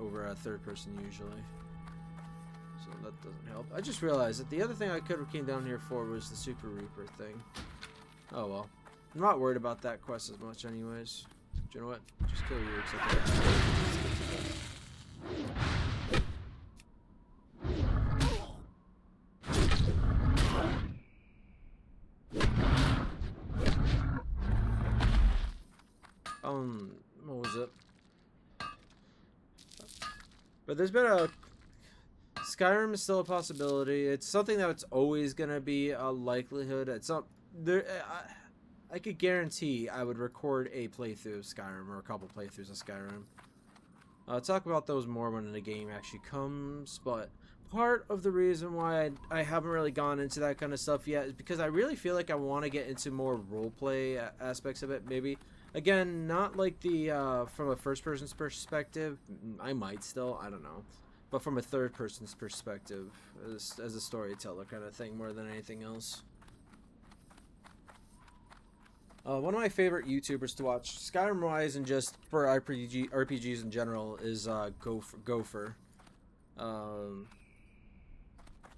over third-person usually. So that doesn't help. I just realized that the other thing I could have came down here for was the Super Reaper thing. Oh well, I'm not worried about that quest as much, anyways. Do you know what? Just kill you, except for what was it? But there's been a... Skyrim is still a possibility. It's something that's always gonna be a likelihood. It's not... I could guarantee I would record a playthrough of Skyrim, or a couple playthroughs of Skyrim. I'll talk about those more when the game actually comes, but part of the reason why I haven't really gone into that kind of stuff yet is because I really feel like I want to get into more roleplay aspects of it. Maybe, again, not like the from a first person's perspective. I might still, I don't know, but from a third person's perspective, as a storyteller kind of thing, more than anything else. One of my favorite YouTubers to watch, Skyrim-wise and just for RPGs in general, is Gopher.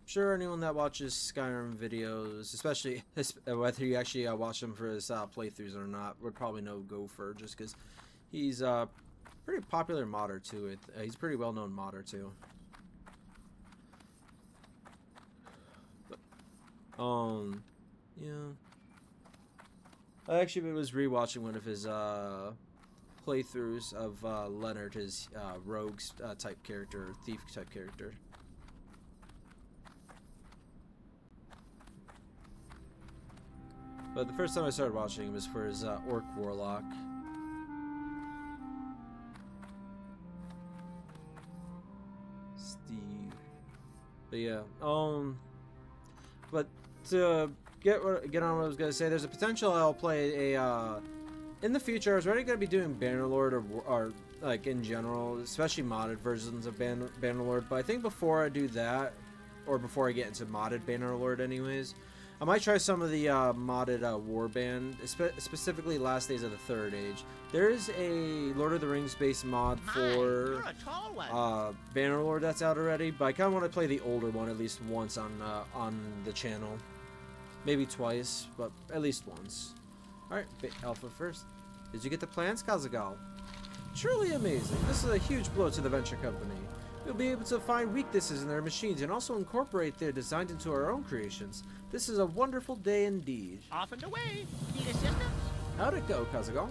Sure, anyone that watches Skyrim videos, especially whether you actually watch them for his playthroughs or not, would probably know Gopher, just because he's a pretty popular modder too. He's a pretty well-known modder too. But, yeah. I actually was rewatching one of his playthroughs of Leonard, his rogue type character, thief type character. But the first time I started watching him was for his Orc Warlock. Steve. But yeah, but to get on what I was gonna say, there's a potential I'll play a in the future. I was already gonna be doing Bannerlord or like in general, especially modded versions of Bannerlord. But I think before I do that, or before I get into modded Bannerlord, anyways, I might try some of the modded Warband, specifically Last Days of the Third Age. There is a Lord of the Rings based mod for Bannerlord that's out already, but I kind of want to play the older one at least once on the channel. Maybe twice, but at least once. Alright, Alpha first. Did you get the plans, Kazaghal? Truly amazing. This is a huge blow to the venture company. We'll be able to find weaknesses in their machines and also incorporate their designs into our own creations. This is a wonderful day indeed. Off and away. Need assistance? How'd it go, Kazaghal?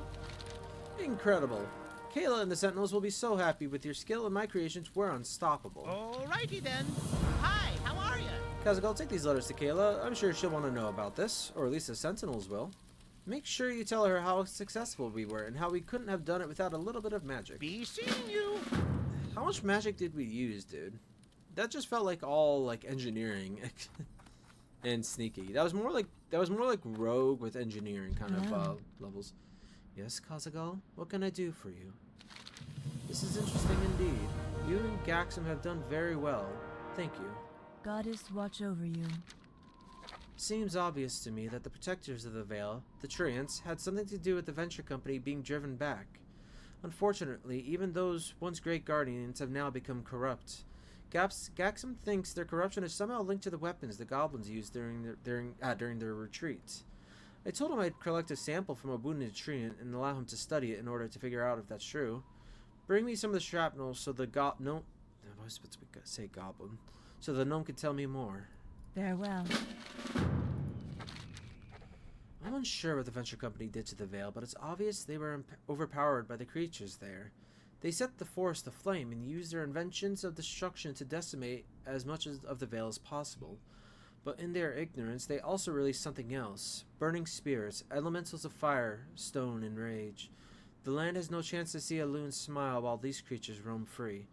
Incredible. Kayla and the Sentinels will be so happy with your skill, and my creations were unstoppable. Alrighty then. Hi, how are you? Kazaghal, take these letters to Kayla. I'm sure she'll want to know about this, or at least the Sentinels will. Make sure you tell her how successful we were and how we couldn't have done it without a little bit of magic. Be seeing you. How much magic did we use, dude? That just felt like all like engineering and sneaky. That was more like rogue with engineering kind of levels. Yes, Kazaghal, what can I do for you? This is interesting indeed. You and Gaxum have done very well. Thank you. Goddess watch over you. Seems obvious to me that the protectors of the Vale, the Treants, had something to do with the venture company being driven back. Unfortunately, even those once great guardians have now become corrupt. Gaxum thinks their corruption is somehow linked to the weapons the goblins used during their retreat. I told him I'd collect a sample from a wounded treant and allow him to study it in order to figure out if that's true. Bring me some of the shrapnel so the goblin, so the gnome could tell me more. Farewell. I'm unsure what the venture company did to the Vale, but it's obvious they were overpowered by the creatures there. They set the forest aflame and used their inventions of destruction to decimate as much of the Vale as possible. But in their ignorance, they also released something else. Burning spirits, elementals of fire, stone, and rage. The land has no chance to see a loon smile while these creatures roam free.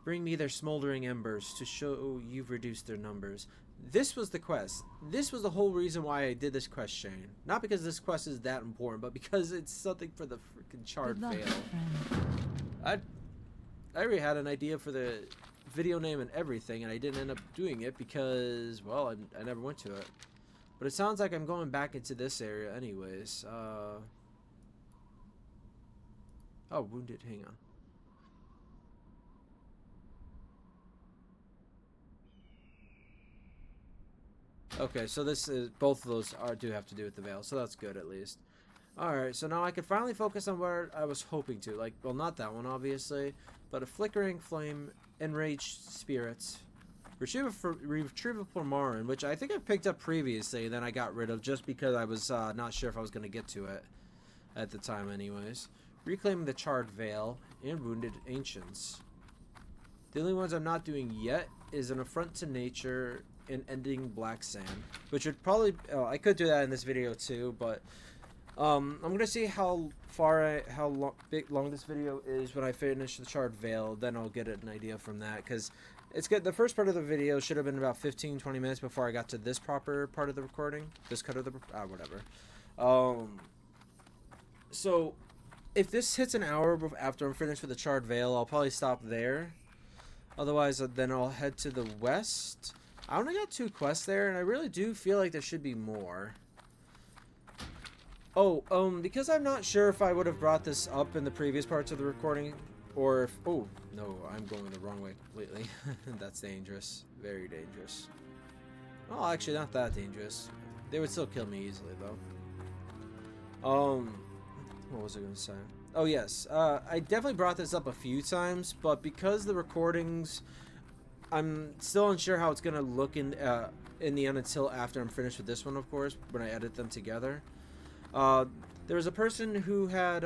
Bring me their smoldering embers to show you've reduced their numbers. This was the quest. This was the whole reason why I did this quest, Shane. Not because this quest is that important, but because it's something for the freaking Charred Vale. I already had an idea for the video name and everything, and I didn't end up doing it because, well, I never went to it. But it sounds like I'm going back into this area anyways. Oh, wounded. Hang on. Okay, so this is both of those do have to do with the Vale, so that's good at least. Alright, so now I can finally focus on where I was hoping to. Like, well, not that one, obviously, but a flickering flame, enraged spirits, retrievable Marin, which I think I picked up previously, then I got rid of just because I was not sure if I was going to get to it at the time anyways. Reclaiming the Charred Vale, and Wounded Ancients. The only ones I'm not doing yet is an Affront to Nature and Ending Black Sand, which would probably I could do that in this video too, but I'm gonna see how long this video is when I finish the Charred Vale. Then I'll get an idea from that, because it's good. The first part of the video should have been about 15-20 minutes before I got to this proper part of the recording. This cut of the whatever. So if this hits an hour after I'm finished with the Charred Vale, I'll probably stop there. Otherwise, then I'll head to the west. I only got 2 quests there, and I really do feel like there should be more. Oh, because I'm not sure if I would have brought this up in the previous parts of the recording, or if... Oh, no, I'm going the wrong way completely. That's dangerous. Very dangerous. Oh, actually, not that dangerous. They would still kill me easily, though. What was I going to say? Oh, yes. I definitely brought this up a few times, but because the recordings... I'm still unsure how it's going to look in the end until after I'm finished with this one, of course, when I edit them together. There was a person who had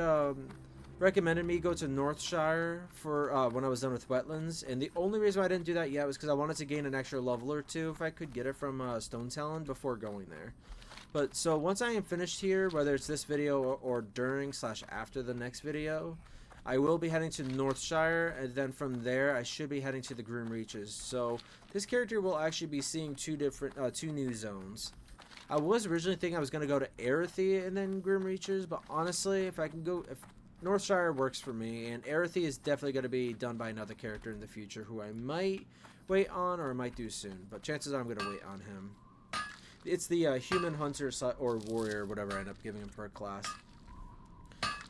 recommended me go to Northshire for when I was done with Wetlands, and the only reason why I didn't do that yet was because I wanted to gain an extra level or 2 if I could get it from Stonetalon before going there. But so once I am finished here, whether it's this video or during/after the next video, I will be heading to Northshire, and then from there I should be heading to the Grim Reaches. So this character will actually be seeing 2 new zones. I was originally thinking I was going to go to Erethy and then Grim Reaches, but honestly, if Northshire works for me, and Erethy is definitely going to be done by another character in the future who I might wait on or I might do soon, but chances are I'm going to wait on him. It's the human hunter or warrior, whatever I end up giving him for a class.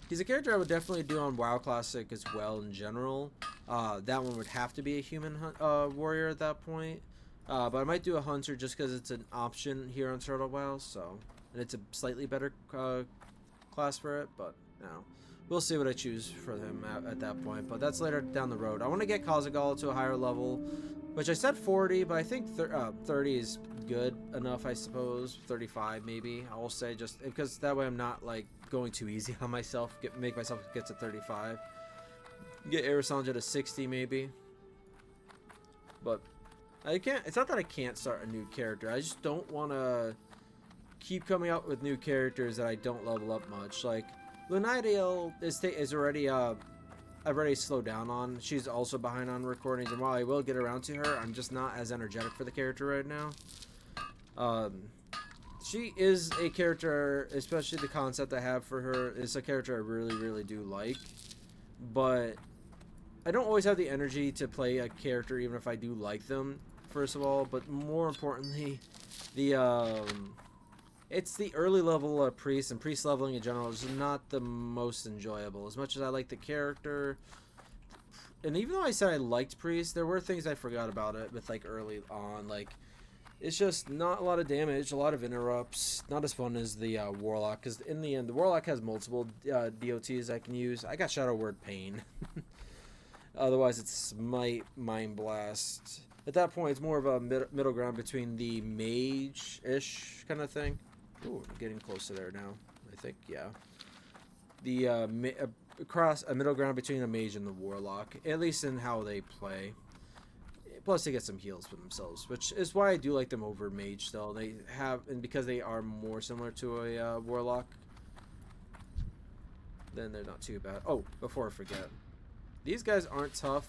He's a character I would definitely do on WoW Classic as well in general. That one would have to be a human warrior at that point. But I might do a hunter just because it's an option here on Turtle WoW, and it's a slightly better class for it, but we'll see what I choose for him at that point. But that's later down the road. I want to get Kazaghal to a higher level, which I said 40, but I think 30 is good enough, I suppose. 35 maybe, I will say, just because that way I'm not like going too easy on myself. Make myself get to 35. Get Arisandra to 60 maybe. But I can't. It's not that I can't start a new character. I just don't want to keep coming out with new characters that I don't level up much. Like Lunaeriel is already I've already slowed down on. She's also behind on recordings, and while I will get around to her, I'm just not as energetic for the character right now. She is a character, especially the concept I have for her, is a character I really, really do like. But I don't always have the energy to play a character even if I do like them, first of all. But more importantly, it's the early level priest, and priest leveling in general is not the most enjoyable. As much as I like the character, and even though I said I liked priest, there were things I forgot about it with like early on. Like, it's just not a lot of damage, a lot of interrupts, not as fun as the warlock. Because in the end, the warlock has multiple DOTs I can use. I got Shadow Word Pain. Otherwise, it's Smite, Mind Blast. At that point, it's more of a middle ground between the mage-ish kind of thing. Ooh, I'm getting close to there now, I think, yeah. The across a middle ground between a mage and the warlock, at least in how they play. Plus, they get some heals for themselves, which is why I do like them over mage still. They have, and because they are more similar to a warlock, then they're not too bad. Oh, before I forget, these guys aren't tough.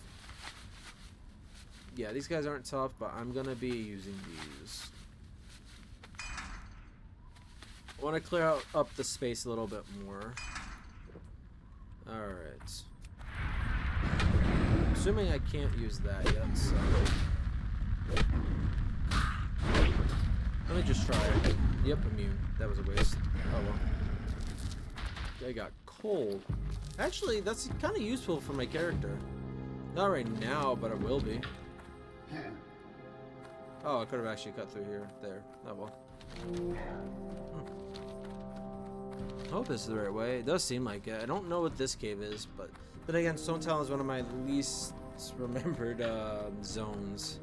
Yeah, these guys aren't tough, but I'm gonna be using these. I want to clear up the space a little bit more. Alright. Assuming I can't use that yet, so... Let me just try it. Yep, immune. That was a waste. Oh well. I got cold. Actually, that's kind of useful for my character. Not right now, but it will be. Oh, I could have actually cut through here. There. Oh well. I hope this is the right way. It does seem like it. I don't know what this cave is, but then again, Stonetalon is one of my least remembered zones.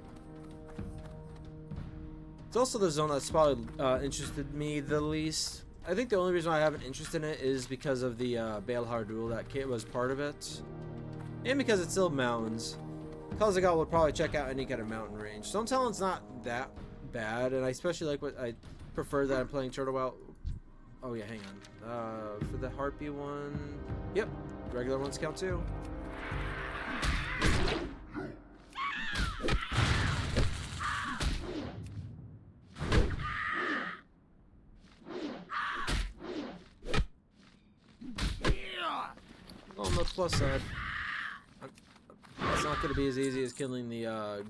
It's also the zone that's probably interested me the least. I think the only reason I have an interest in it is because of the Baal Hardul that was part of it, and because it's still mountains. Kazaghal would probably check out any kind of mountain range. Stonetalon's not that bad, and I especially like what I prefer that I'm playing Turtle WoW. Oh yeah, hang on. For the Harpy one, yep, regular ones count too. On the plus side, it's not going to be as easy as killing the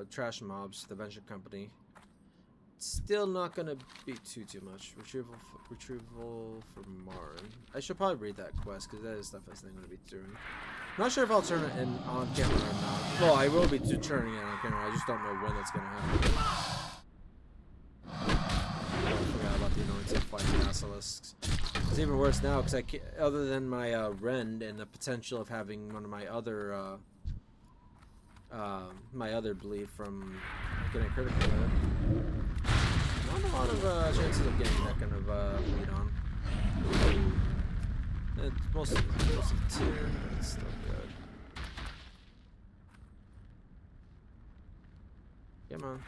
trash mobs, the venture company. Still not going to be too much. Retrieval for Marin. I should probably read that quest because that is stuff I'm going to be doing. I'm not sure if I'll turn it in on camera or not. Well, I will be turning it on camera. I just don't know when that's going to happen. I forgot about the annoyance of fighting basilisks. It's even worse now because I can't, other than my rend and the potential of having one of my other bleed from getting critical hit. Not a lot of chances of getting that kind of bleed on. It's mostly tier, but it's still good. Come on.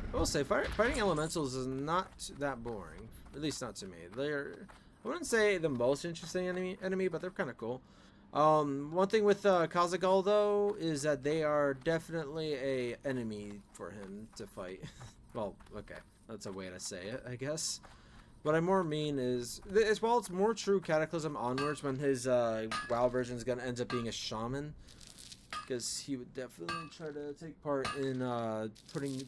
I will say, fighting elementals is not that boring. At least not to me. They're, I wouldn't say the most interesting enemy, but they're kind of cool. One thing with Kazaghal though is that they are definitely a enemy for him to fight. Well, okay, that's a way to say it, I guess. What I more mean is, as well, it's more true Cataclysm onwards when his WoW version is gonna end up being a shaman. Because he would definitely try to take part in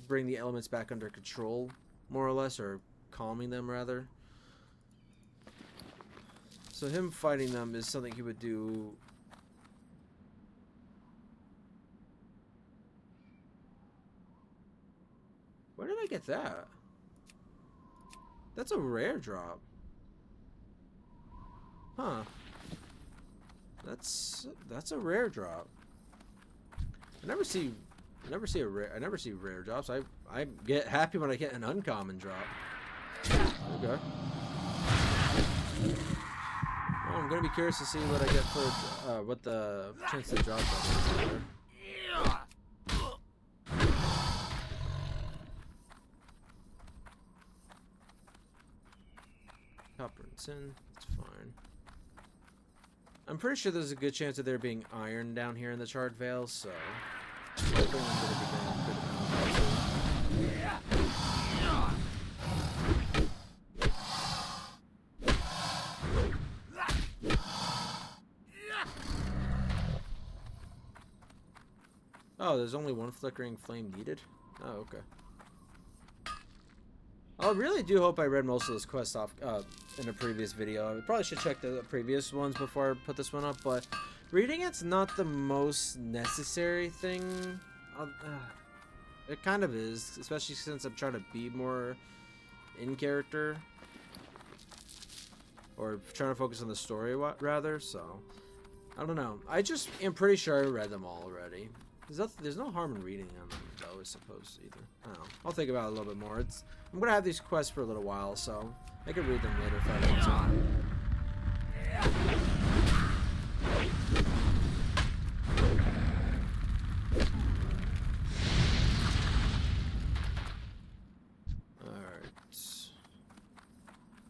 bring the elements back under control, more or less, or calming them rather. So him fighting them is something he would do. Where did I get that? That's a rare drop. Huh. That's a rare drop. I never see rare drops. I get happy when I get an uncommon drop. Okay. Well, I'm gonna be curious to see what I get for what the chance to drop that is. Copper and tin, it's fine. I'm pretty sure there's a good chance of there being iron down here in the Charred Vale, so hoping I'm gonna be getting a good amount. Oh, there's only one flickering flame needed? Oh, okay. I really do hope I read most of this quest off in a previous video. I probably should check the previous ones before I put this one up, but reading it's not the most necessary thing. It kind of is, especially since I'm trying to be more in character. Or trying to focus on the story, rather, so. I don't know. I just am pretty sure I read them all already. There's no harm in reading them, though, I suppose, either. I don't know. I'll think about it a little bit more. I'm going to have these quests for a little while, so I can read them later if I want to.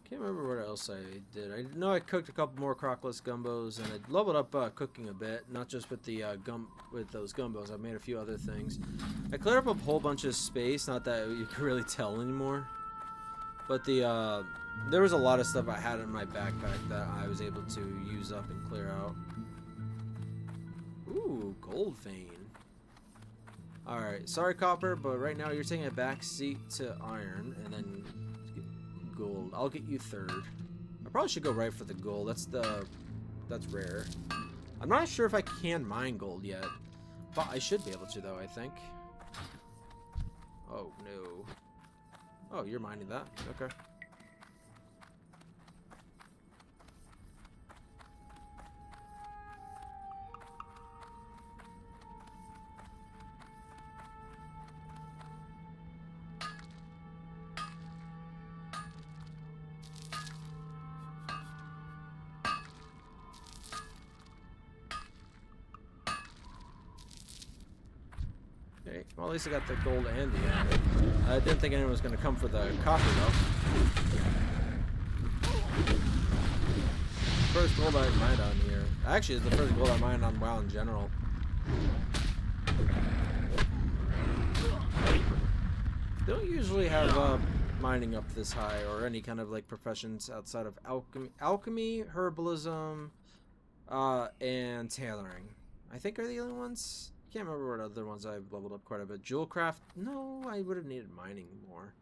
Can't remember what else I did. I know I cooked a couple more crockless gumbos, and I leveled up cooking a bit, not just with the those gumbos. I made a few other things. I cleared up a whole bunch of space. Not that you can really tell anymore, but there was a lot of stuff I had in my backpack that I was able to use up and clear out. Ooh, gold vein. All right, sorry copper, but right now you're taking a back seat to iron, and then gold. I'll get you third. I probably should go right for the gold. That's rare. I'm not sure if I can mine gold yet, but I should be able to though, I think. Oh no. Oh, you're mining that. Okay. Okay, well, at least I got the gold and the iron. I didn't think anyone was going to come for the copper, though. First gold I mined on here. Actually, it's the first gold I mined on WoW in general. They don't usually have mining up this high, or any kind of like professions outside of alchemy, herbalism, and tailoring. I think are the only ones. Can't remember what other ones I've leveled up quite a bit. Jewelcraft, no, I would have needed mining more.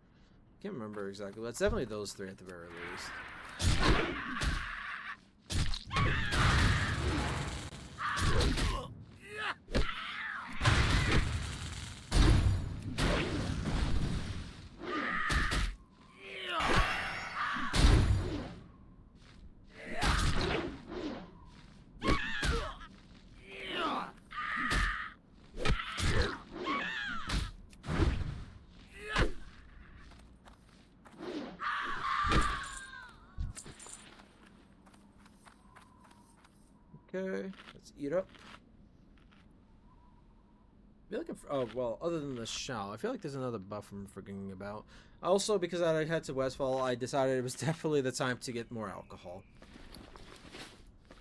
Can't remember exactly, but it's definitely those three at the very least. Okay, let's eat up. I feel like oh, well, other than the shell, I feel like there's another buff I'm forgetting about. Also, because I had to Westfall, I decided it was definitely the time to get more alcohol.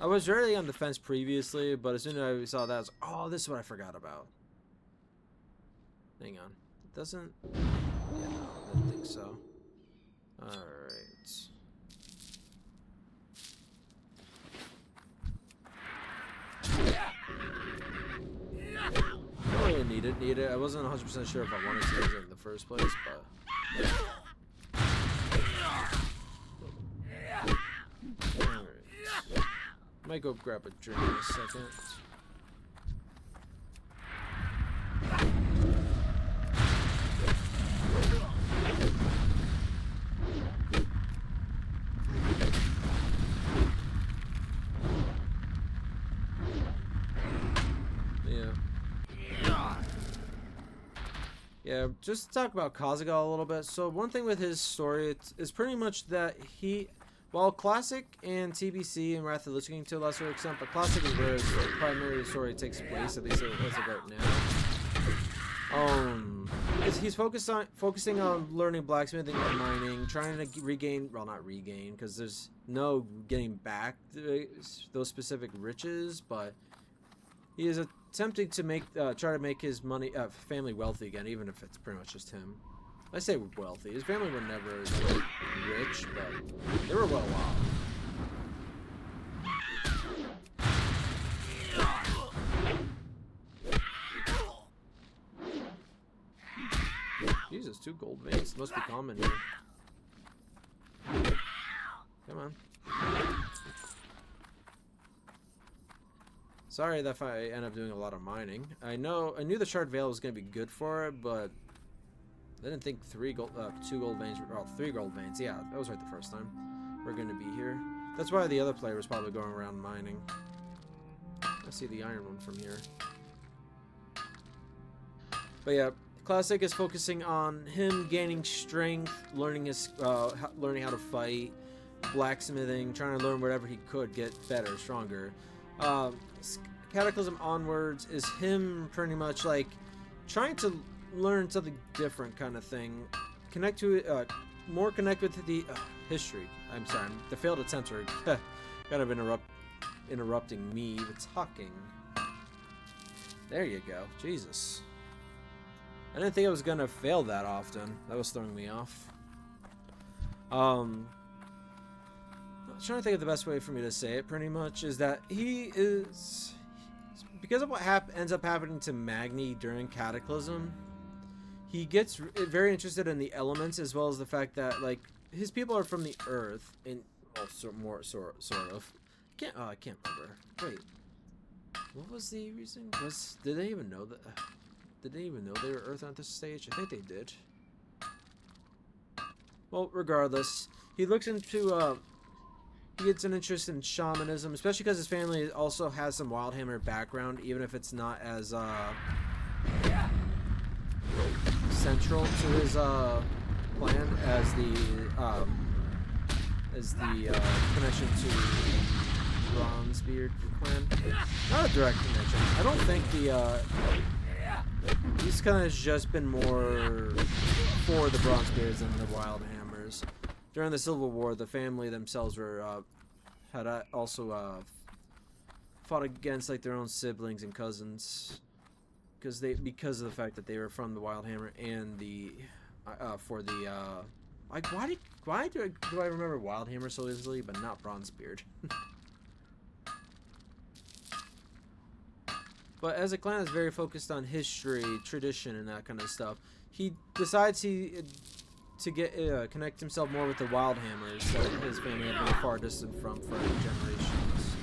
I was really on the fence previously, but as soon as I saw that, I was like, oh, this is what I forgot about. Hang on. It doesn't... Yeah, no, I didn't think so. Alright. I don't really need it. I wasn't 100% sure if I wanted to use it in the first place, but... Alright. Might go grab a drink in a second. Yeah, just to talk about Kazaghal a little bit. So one thing with his story is pretty much that he, while Classic and TBC and Wrath of the Lich King to a lesser extent, but Classic is where his primary story takes place, at least as of right now. He's focusing on learning blacksmithing and mining, trying to regain, well, not regain, because there's no getting back those specific riches, but he is attempting to try to make his family wealthy again, even if it's pretty much just him. I say wealthy. His family were never like, rich, but they were well off. Jesus, 2 gold veins. Must be common here. Come on. Sorry that if I end up doing a lot of mining. I knew the Shard Veil was going to be good for it, but I didn't think 2 gold veins, or 3 gold veins. Yeah, that was right the first time. We're going to be here. That's why the other player was probably going around mining. I see the iron one from here. But yeah, Classic is focusing on him gaining strength, learning learning how to fight, blacksmithing, trying to learn whatever he could, get better, stronger. Cataclysm onwards is him pretty much like trying to learn something different kind of thing, connect to it, more connect with the history. I'm sorry, the failed attempts are kind of interrupting me with talking. There you go. Jesus, I didn't think I was gonna fail that often. That was throwing me off. I'm trying to think of the best way for me to say it. Pretty much is that he is, because of what ends up happening to Magni during Cataclysm, he gets very interested in the elements, as well as the fact that like his people are from the earth, and also more sort of. I can't remember. Wait, what was the reason? Did they even know that? Did they even know they were Earth at this stage? I think they did. Well, regardless, he looks into he gets an interest in shamanism, especially because his family also has some Wildhammer background, even if it's not as central to his plan as the connection to Bronzebeard clan. Not a direct connection. I don't think the He's kind of just been more for the Bronzebeards than the Wild Hammers. During the Civil War, the family themselves were had also fought against like their own siblings and cousins because of the fact that they were from the Wild Hammer and the like why do I remember Wild Hammer so easily but not Bronzebeard? But as a clan that's very focused on history, tradition, and that kind of stuff, he decides to connect himself more with the Wild Hammers that his family had been far distant from for generations,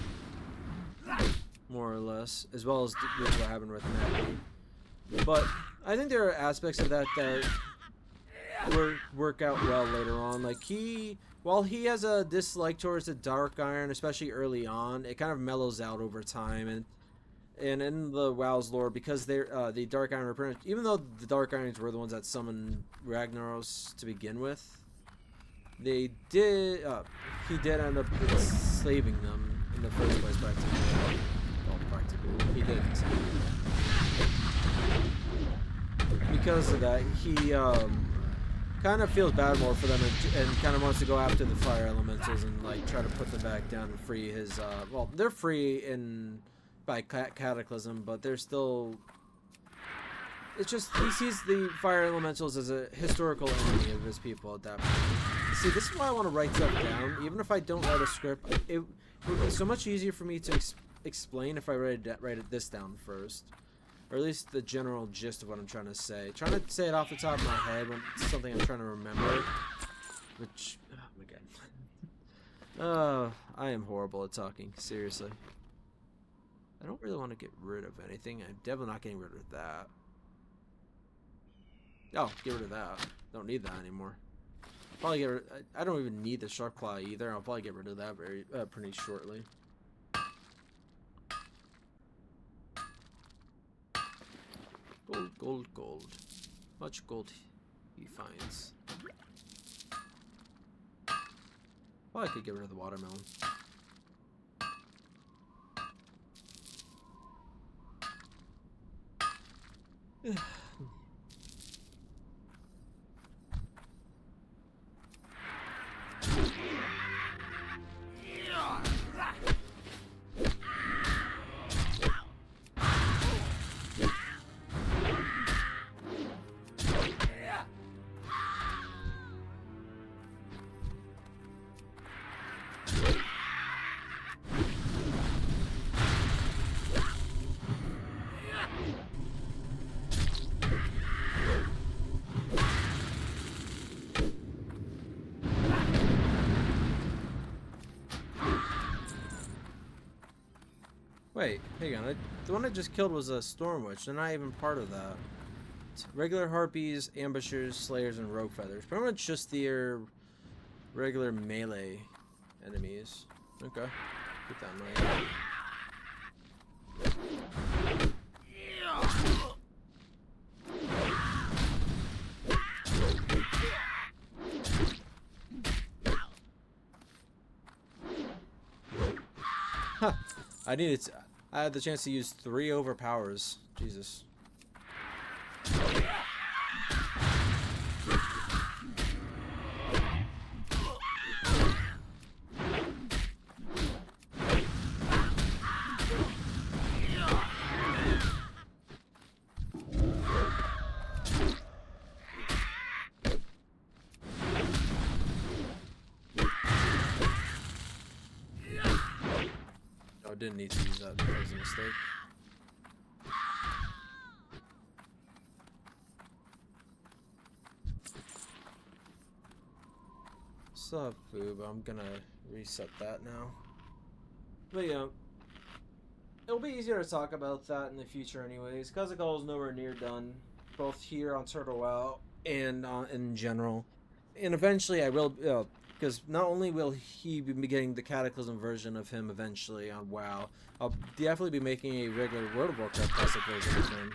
more or less, as well as what happened with Maggie. But I think there are aspects of that that work out well later on. Like while he has a dislike towards the Dark Iron, especially early on, it kind of mellows out over time. And in the WoW's lore, because they're the Dark Iron were even though the Dark Irons were the ones that summoned Ragnaros to begin with, he did end up enslaving them in the first place practically. Well, practically. He did. Because of that, he kind of feels bad more for them and kind of wants to go after the fire elementals and like try to put them back down and free his well, they're free by cataclysm, but they're still, it's just he sees the fire elementals as a historical enemy of his people at that point. See, this is why I want to write stuff down. Even if I don't write a script, it would be so much easier for me to explain if I write this down first, or at least the general gist of what I'm trying to say. Trying to say it off the top of my head when it's something I'm trying to remember, which, oh my god. I am horrible at talking, seriously. I don't really want to get rid of anything. I'm definitely not getting rid of that. Oh, get rid of that. Don't need that anymore. Probably get rid. I don't even need the sharp claw either. I'll probably get rid of that pretty shortly. Gold, gold, gold. Much gold he finds. Well, I could get rid of the watermelon. Wait, hang on. The one I just killed was a Storm Witch. They're not even part of that. It's regular Harpies, Ambushers, Slayers, and Rogue Feathers. Pretty much just your regular melee enemies. Okay. Keep that in mind. Huh. I had the chance to use 3 overpowers. Jesus. Didn't need to use that. That was a mistake. Sup, boob? I'm gonna reset that now. But yeah, it'll be easier to talk about that in the future, anyways. Kazaghal is nowhere near done, both here on Turtle WoW and in general. And eventually, I will. Because not only will he be getting the Cataclysm version of him eventually on WoW, I'll definitely be making a regular World of Warcraft classic version of him.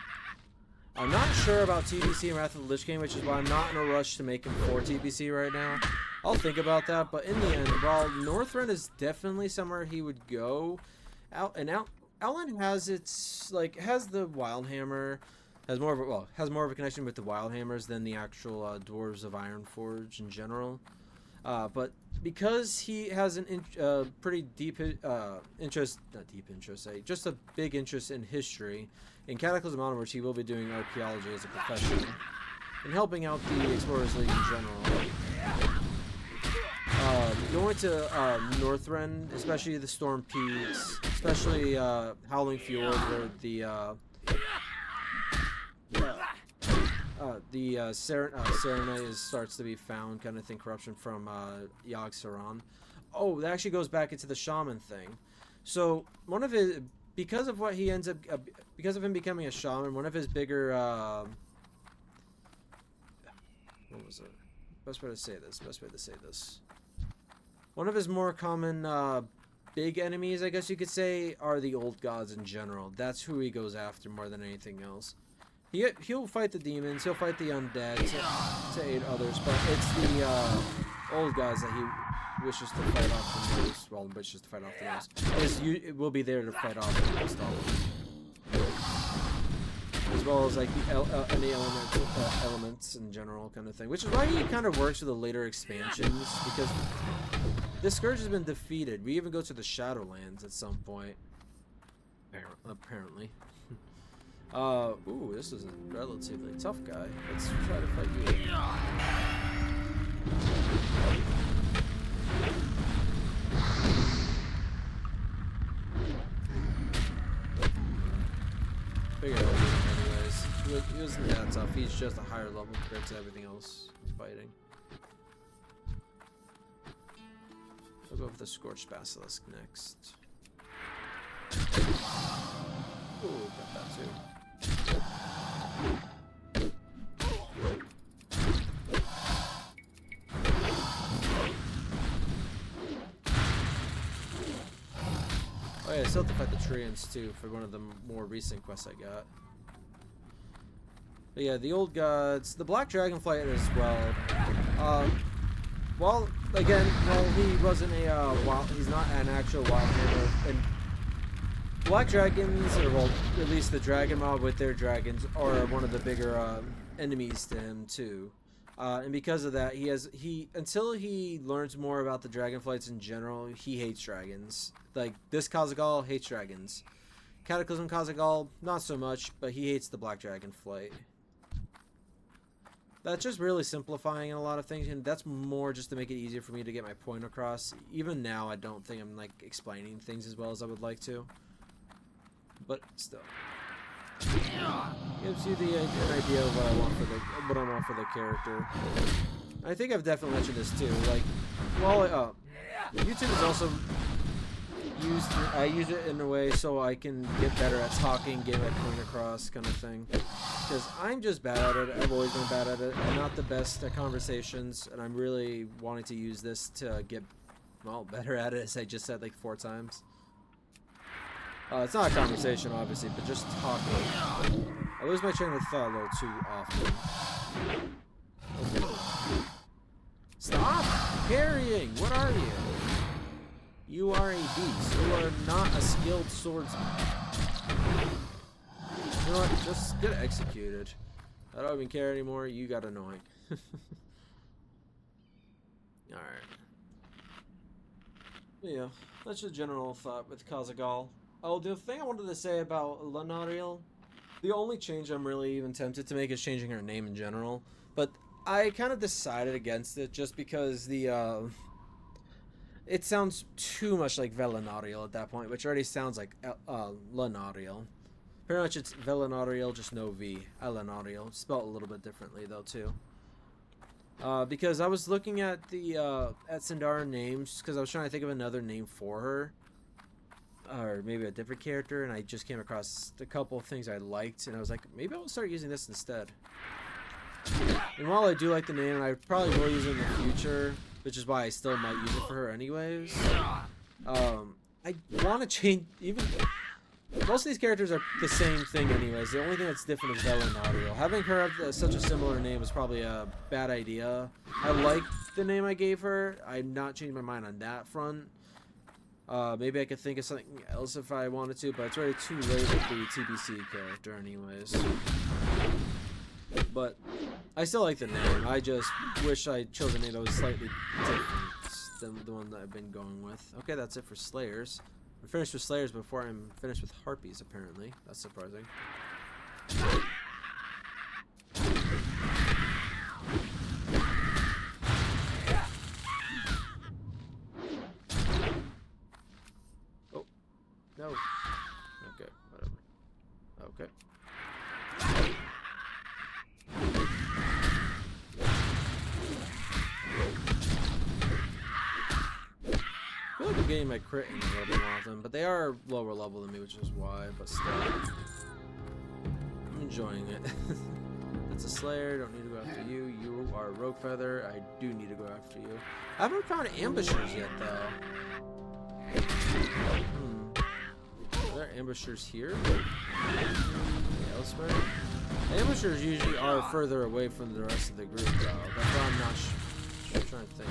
I'm not sure about TBC and Wrath of the Lich King, which is why I'm not in a rush to make him for TBC right now. I'll think about that, but in the end, while Northrend is definitely somewhere he would go, Outland has has the Wildhammer, has more of a connection with the Wildhammers than the actual Dwarves of Ironforge in general. But because he has an pretty deep interest, not deep interest, just a big interest in history, in Cataclysm onwards he will be doing archaeology as a profession and helping out the Explorers League in general. Going to Northrend, especially the Storm Peaks, especially Howling Fjord, where the Serenite starts to be found, kind of thing, corruption from Yogg Saron. Oh, that actually goes back into the shaman thing. So one of his, because of what he ends up, because of him becoming a shaman, one of his bigger, what was it? Best way to say this. One of his more common big enemies, I guess you could say, are the old gods in general. That's who he goes after more than anything else. He'll fight the demons, he'll fight the undead to aid others, but it's the old gods that he wishes to fight off the most. Well, wishes to fight off the most. It will be there to fight off the most all of them. As well as like the any elements in general, kind of thing. Which is why he kind of works with the later expansions, because this Scourge has been defeated. We even go to the Shadowlands at some point. Apparently. Ooh, this is a relatively tough guy. Let's try to fight you. Figured out anyways. He wasn't that tough. He's just a higher level compared to everything else fighting. We'll go for the Scorched Basilisk next. Ooh, got that too. Oh yeah, I still have to fight the Treants too for one of the more recent quests I got. But yeah, the old gods, the Black Dragonflight as well. Well, again, he wasn't a he's not an actual Wildhammer, and Black Dragons, or well, at least the Dragon Mob with their dragons, are one of the bigger enemies to him too. And because of that, until he learns more about the Dragonflights in general, he hates dragons. Like this Kazaghal hates dragons. Cataclysm Kazaghal, not so much, but he hates the Black Dragonflight. That's just really simplifying in a lot of things, and that's more just to make it easier for me to get my point across. Even now, I don't think I'm like explaining things as well as I would like to. But still, gives you an idea of what I want for the character. I think I've definitely mentioned this too. Like, well, YouTube is also used. I use it in a way so I can get better at talking, get my point across, kind of thing. Because I'm just bad at it. I've always been bad at it. I'm not the best at conversations, and I'm really wanting to use this to get better at it. As I just said like 4 times. It's not a conversation, obviously, but just talking. I lose my train of thought a little too often. Stop carrying! What are you? You are a beast. You are not a skilled swordsman. You know what? Just get executed. I don't even care anymore. You got annoying. Alright. Yeah, that's a general thought with Kazaghal. Oh, the thing I wanted to say about Lunaeriel, the only change I'm really even tempted to make is changing her name in general. But I kind of decided against it just because the, it sounds too much like Velenariel at that point, which already sounds like Lunaeriel. Pretty much it's Velenariel, just no V. Elenariel, spelled a little bit differently though too. Because I was looking at the at Sindara names, because I was trying to think of another name for her. Or maybe a different character, and I just came across a couple of things I liked, and I was like, maybe I'll start using this instead. And while I do like the name, and I probably will use it in the future, which is why I still might use it for her anyways, I want to change, even, most of these characters are the same thing anyways. The only thing that's different is Velenariel. Having her have such a similar name was probably a bad idea. I like the name I gave her. I'm not changing my mind on that front. Maybe I could think of something else if I wanted to, but it's already too late with the TBC character anyways. but I still like the name. I just wish I chose a name that was slightly different than the one that I've been going with. Okay, that's it for Slayers. I'm finished with Slayers before I'm finished with Harpies, apparently. That's surprising. Oh, no. Okay, whatever. Okay. I feel like I'm getting my crit in a little bit more often, but they are lower level than me, which is why, but still. I'm enjoying it. That's a Slayer, don't need to go after you. You are a Rogue Feather, I do need to go after you. I haven't found ambushers yet, though. Are there ambushers here? Elsewhere? Ambushers usually are further away from the rest of the group, though. That's why I'm not I'm trying to think.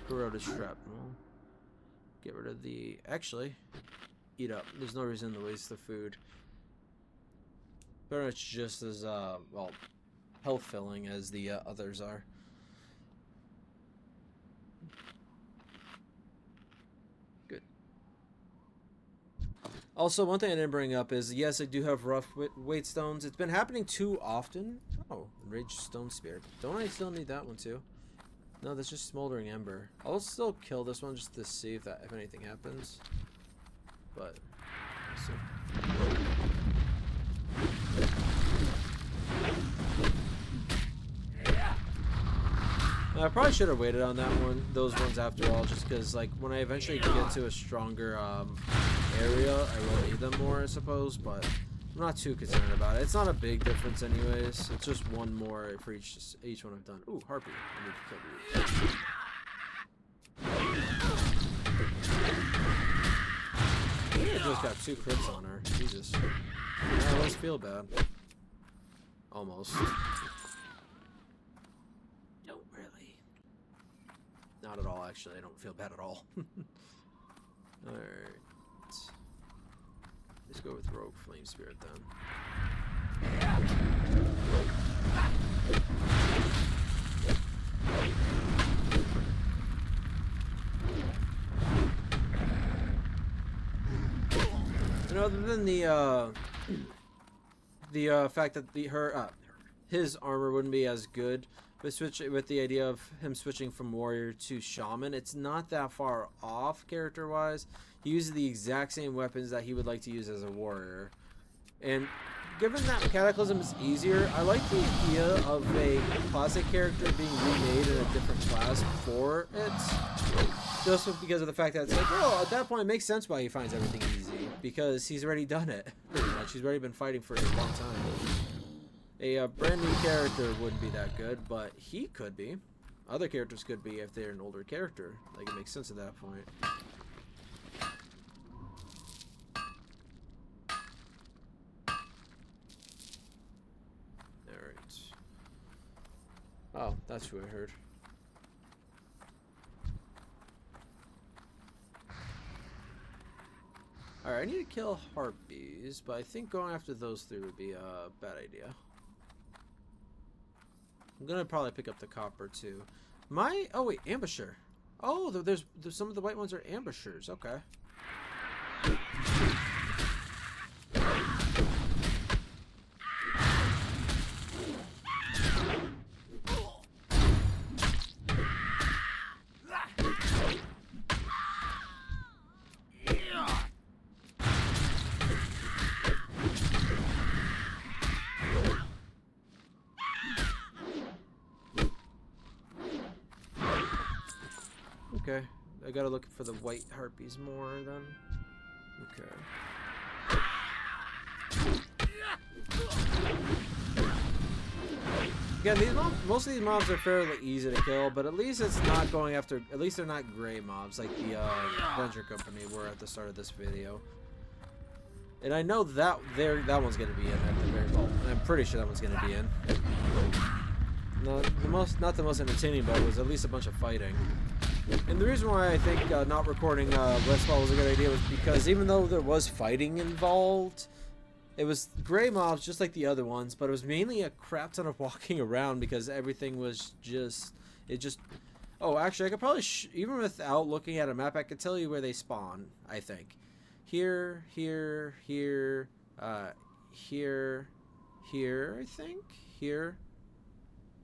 Corroded shrapnel. Get rid of the... Actually, eat up. There's no reason to waste the food. Pretty much just as, well, health-filling as the others are. Good. Also, one thing I didn't bring up is, yes, I do have rough weight stones. It's been happening too often. Oh, Rage Stone Spear. Don't I still need that one, too? No, that's just Smoldering Ember. I'll still kill this one just to see if anything happens. But we'll see. I probably should have waited on that one, those ones after all, just because like when I eventually get to a stronger area, I will need them more, I suppose. But I'm not too concerned about it. It's not a big difference anyways. It's just one more for each one I've done. Ooh, Harpy. I need to kill you. I think I just got 2 crits on her. Jesus. I almost feel bad. Almost. Don't really. Not at all, actually. I don't feel bad at all. Alright. Let's go with Rogue Flame Spirit then. And other than the fact that his armor wouldn't be as good, but with the idea of him switching from warrior to shaman, it's not that far off character-wise. He uses the exact same weapons that he would like to use as a warrior. And given that Cataclysm is easier, I like the idea of a classic character being remade in a different class for it. Just because of the fact that it's like, well, at that point it makes sense why he finds everything easy. Because he's already done it. Pretty much. He's already been fighting for a long time. A brand new character wouldn't be that good, but he could be. Other characters could be if they're an older character. Like, it makes sense at that point. Oh, that's who I heard. Alright, I need to kill harpies, but I think going after those 3 would be a bad idea. I'm gonna probably pick up the copper too. Oh wait, ambusher. Oh, there's some of the white ones are ambushers. Okay. Okay, I gotta look for the white harpies more then. Okay. Again, most of these mobs are fairly easy to kill, but at least it's not going after. At least they're not gray mobs like the Venture Company were at the start of this video. And I know that one's gonna be in at the very well. I'm pretty sure that one's gonna be in. Not the most entertaining, but it was at least a bunch of fighting. And the reason why I think not recording Westfall was a good idea was because even though there was fighting involved, it was gray mobs just like the other ones, but it was mainly a crap ton of walking around because everything was just... Oh, actually, I could probably... even without looking at a map, I could tell you where they spawn, I think. Here, here, here, here, here, I think? Here.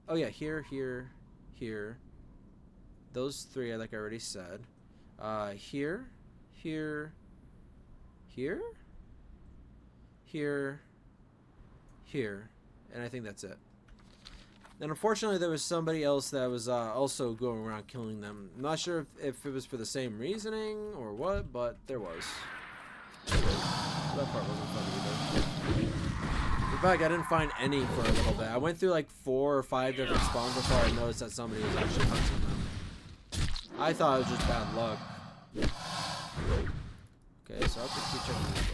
Oh, yeah, here, here, here. Those three, like I already said. Here, here, here, here, here, and I think that's it. And unfortunately, there was somebody else that was also going around killing them. I'm not sure if it was for the same reasoning or what, but there was. So that part wasn't fun either. In fact, I didn't find any for a little bit. I went through like 4 or 5 different spawns before I noticed that somebody was actually hunting them. I thought it was just bad luck. Okay, so I'll have to keep checking these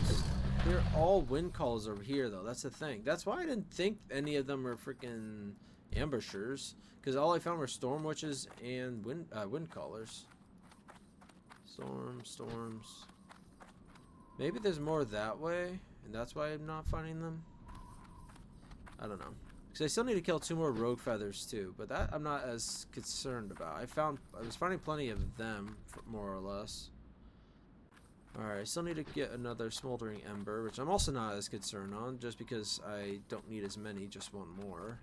ones. They're all wind calls over here, though. That's the thing. That's why I didn't think any of them were freaking ambushers, because all I found were storm witches and wind callers. Storms. Maybe there's more that way, and that's why I'm not finding them. I don't know. Because I still need to kill 2 more rogue feathers too, but that I'm not as concerned about. I was finding plenty of them, more or less. Alright, I still need to get another smoldering ember, which I'm also not as concerned on, just because I don't need as many, just want more.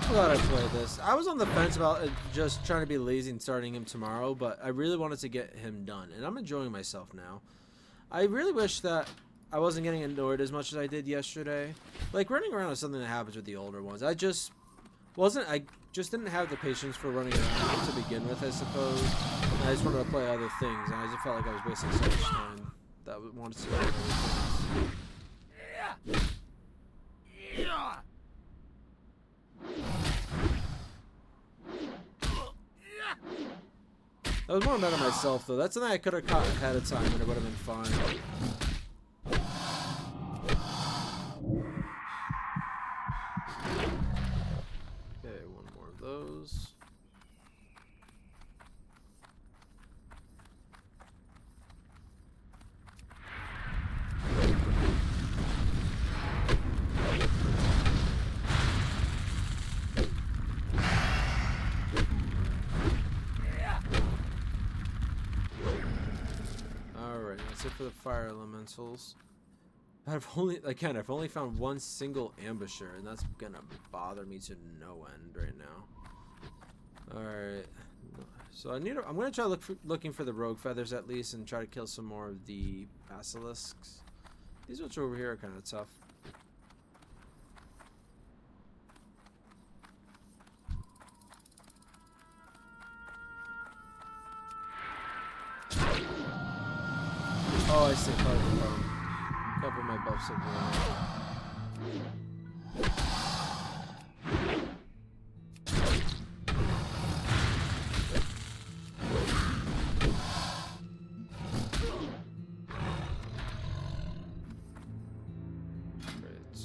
Glad I played this. I was on the fence about just trying to be lazy and starting him tomorrow, but I really wanted to get him done, and I'm enjoying myself now. I really wish that I wasn't getting annoyed as much as I did yesterday. Like, running around is something that happens with the older ones. I just didn't have the patience for running around to begin with, I suppose. And I just wanted to play other things, and I just felt like I was wasting so much time that I wanted to do other things. I was more mad at myself, though. That's something I could have caught ahead of time, and it would have been fine. Okay, one more of those. That's it for the fire elementals. I've only found one single ambusher, and that's gonna bother me to no end right now. Alright. So I'm gonna try looking for the rogue feathers at least, and try to kill some more of the basilisks. These ones over here are kinda tough. Oh, I see. Part of the problem. A couple of my buffs have Great.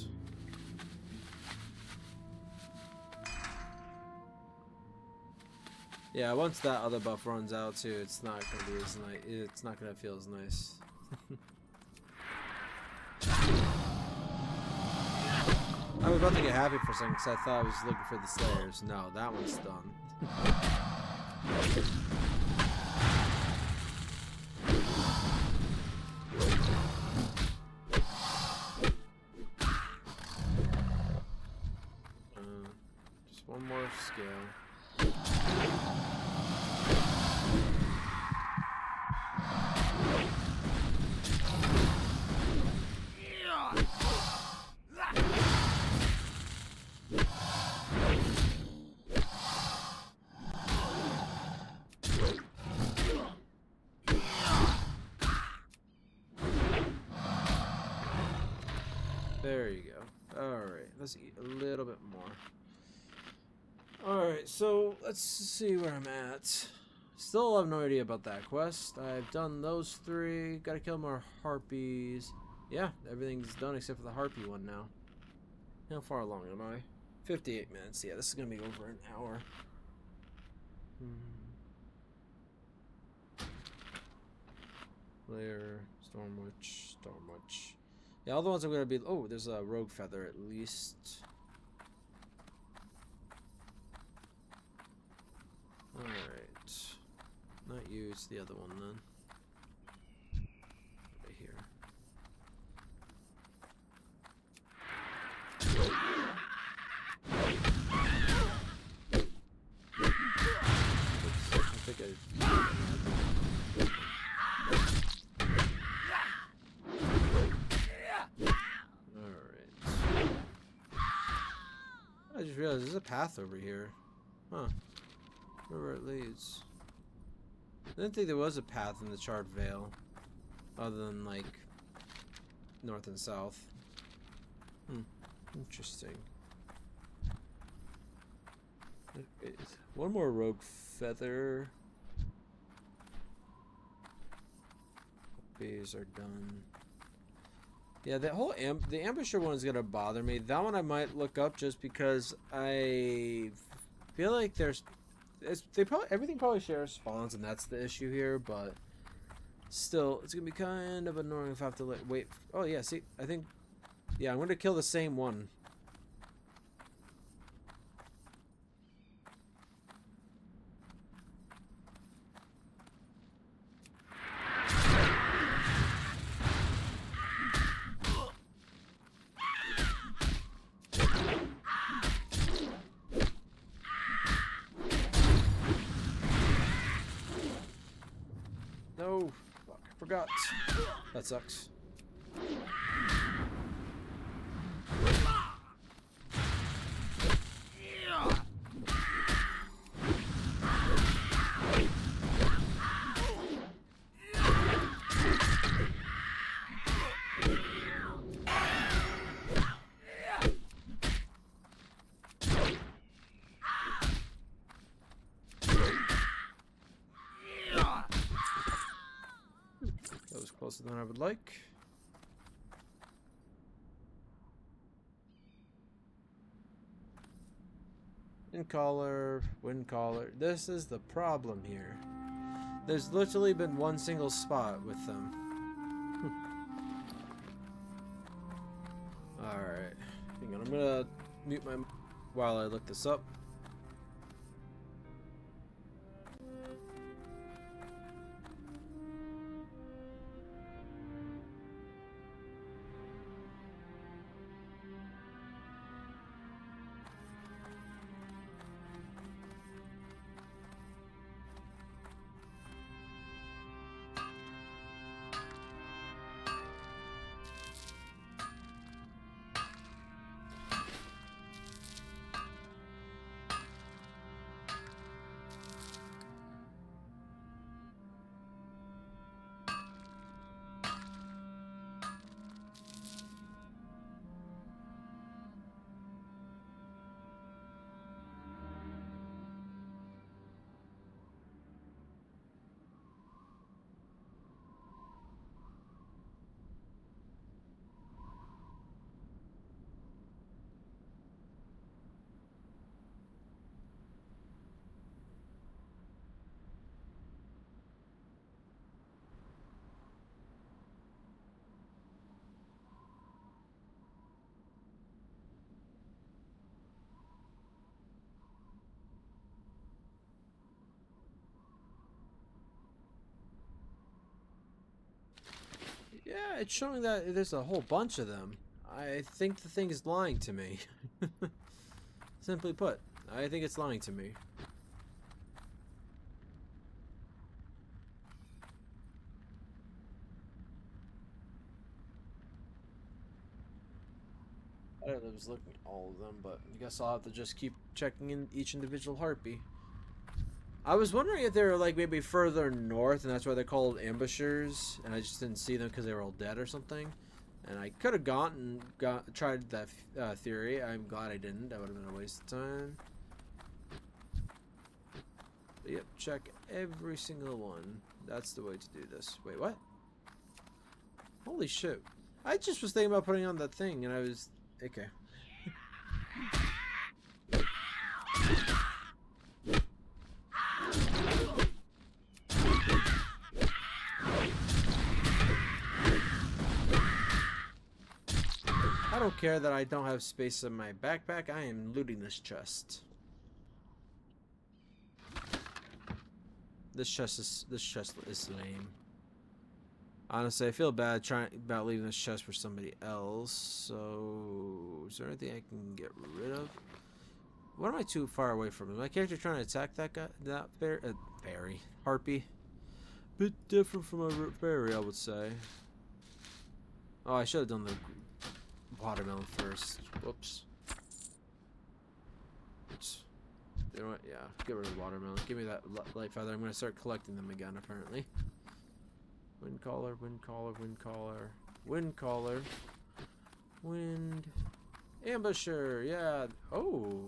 Yeah, once that other buff runs out too, it's not gonna be as nice. It's not gonna feel as nice. I was about to get happy for a second because I thought I was looking for the Slayers. No, that one's done. Just one more scale. There you go. Alright, let's eat a little bit more. Alright, so let's see where I'm at. Still have no idea about that quest. I've done those 3. Gotta kill more harpies. Yeah, everything's done except for the harpy one now. How far along am I? 58 minutes. Yeah, this is gonna be over an hour. Lair, Stormwitch, Stormwitch. Yeah, all the ones I'm gonna be. Oh, there's a rogue feather at least. Alright. Not you, it's the other one then. Right here. I think Alright. I just realized there's a path over here. Huh. Where it leads. I didn't think there was a path in the Charred Vale. Other than, like, north and south. Interesting. One more rogue feather. These are done. Yeah, the whole the ambusher one is gonna bother me. That one I might look up just because I feel like everything probably shares spawns, and that's the issue here. But still, it's gonna be kind of annoying if I have to wait. Oh yeah, see, I think, yeah, I'm gonna kill the same one. No, fuck, I forgot. That sucks. Closer than I would like. Wind collar, wind collar. This is the problem here. There's literally been one single spot with them. Alright. Hang on, I'm gonna mute my while I look this up. Yeah, it's showing that there's a whole bunch of them. I think the thing is lying to me. Simply put, I think it's lying to me. I was looking at all of them, but I guess I'll have to just keep checking in each individual harpy. I was wondering if they were like maybe further north and that's why they're called ambushers, and I just didn't see them because they were all dead or something. And I could have tried that theory. I'm glad I didn't. That would have been a waste of time. But yep, check every single one. That's the way to do this. Wait, what? Holy shit. I just was thinking about putting on that thing and I was... Okay. I don't care that I don't have space in my backpack. I am looting this chest. This chest is lame. Honestly, I feel bad about leaving this chest for somebody else. So, is there anything I can get rid of? What am I too far away from? Is my character trying to attack that guy? That berry, harpy. Bit different from a berry, I would say. Oh, I should have done the watermelon first. Whoops. You know what? Yeah, get rid of the watermelon. Give me that light feather. I'm going to start collecting them again, apparently. Wind caller, wind caller, wind caller, wind caller, wind ambusher. Yeah. Oh,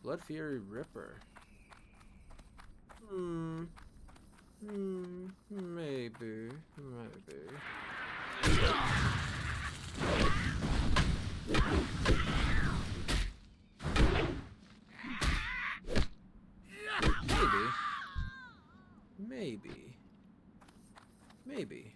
Blood Fury Ripper. Maybe. Maybe.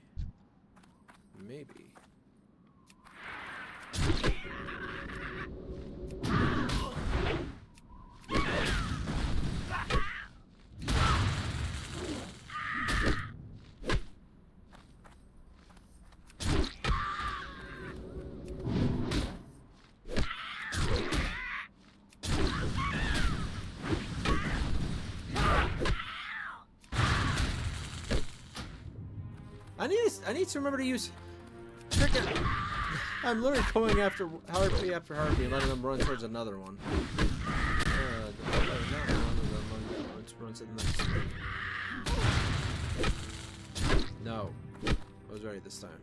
I need to remember to use Trinket. I'm literally going after harpy after harpy and letting them run towards another one. Let's run to the next one. No. I was ready this time.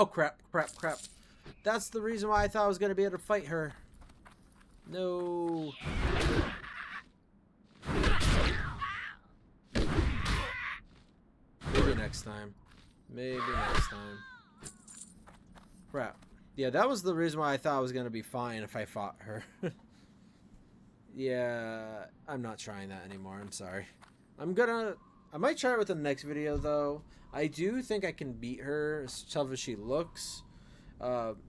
Oh, crap. That's the reason why I thought I was going to be able to fight her. No. Maybe next time. Crap. Yeah, that was the reason why I thought I was going to be fine if I fought her. Yeah, I'm not trying that anymore. I'm sorry. I might try it with the next video, though. I do think I can beat her, as tough as she looks.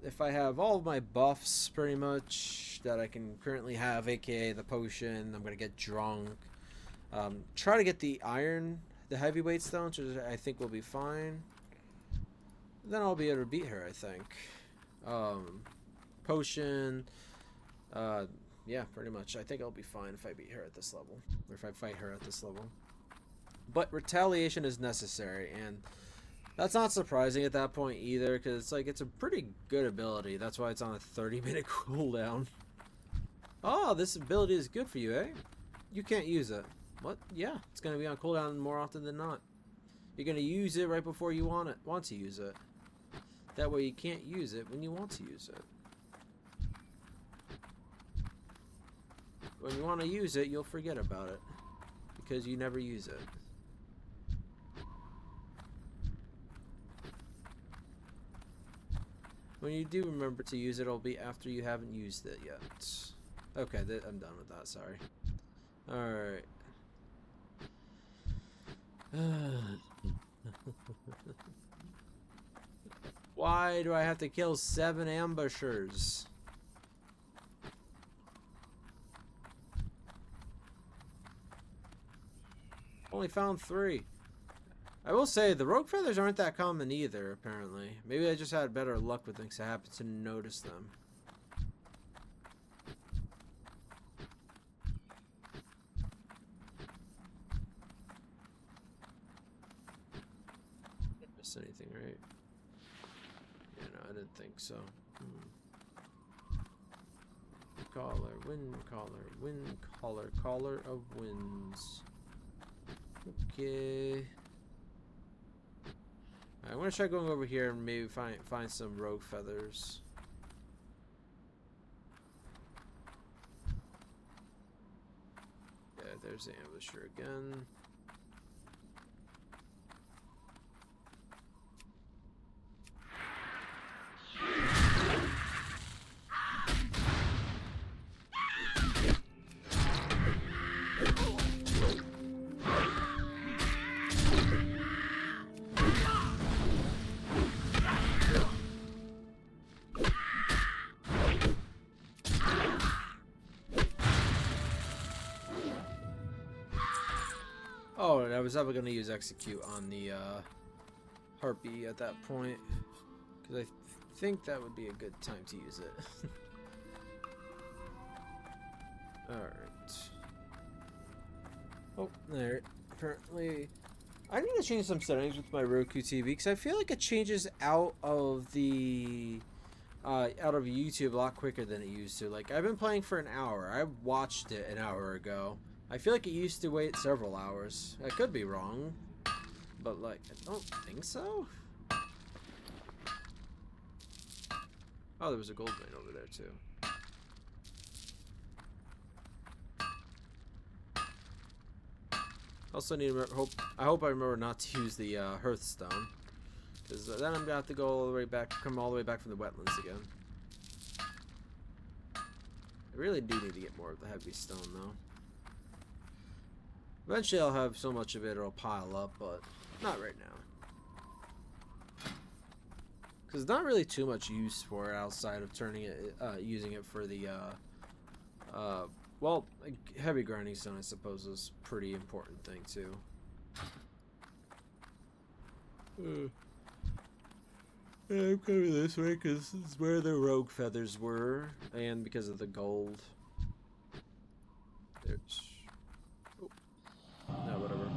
If I have all of my buffs, pretty much, that I can currently have, aka the potion, I'm going to get drunk. Try to get the iron, the heavyweight stones, which I think will be fine. Then I'll be able to beat her, I think. Potion. Yeah, pretty much. I think I'll be fine if I beat her at this level. Or if I fight her at this level. But retaliation is necessary, and that's not surprising at that point either, because it's a pretty good ability. That's why it's on a 30-minute cooldown. Oh, this ability is good for you, eh? You can't use it. What? Yeah, it's going to be on cooldown more often than not. You're going to use it right before you want to use it. That way you can't use it when you want to use it. When you want to use it, you'll forget about it, because you never use it. When you do remember to use it, it'll be after you haven't used it yet. Okay, I'm done with that, sorry. Alright. Why do I have to kill 7 ambushers? Only found 3. I will say the rogue feathers aren't that common either, apparently. Maybe I just had better luck with them because I happened to notice them. Didn't miss anything, right? Yeah, no, I didn't think so. Wind caller of winds. Okay. I'm gonna try going over here and maybe find some rogue feathers. Yeah, there's the ambusher again. Oh, and I was never gonna use execute on the harpy at that point because I think that would be a good time to use it. All right. Oh, there. Apparently, I need to change some settings with my Roku TV because I feel like it changes out of the out of YouTube a lot quicker than it used to. Like I've been playing for an hour. I watched it an hour ago. I feel like it used to wait several hours. I could be wrong, but like I don't think so. Oh, there was a gold mine over there too. Also need to I hope I remember not to use the Hearthstone, because then I'm gonna have to go all the way back, come all the way back from the wetlands again. I really do need to get more of the heavy stone though. Eventually I'll have so much of it it'll pile up, but not right now. Because not really too much use for it outside of turning it, using it for the, well, like, heavy grinding stone I suppose is a pretty important thing too. I'm coming this way because this is where the rogue feathers were, and because of the gold. There's... No, whatever.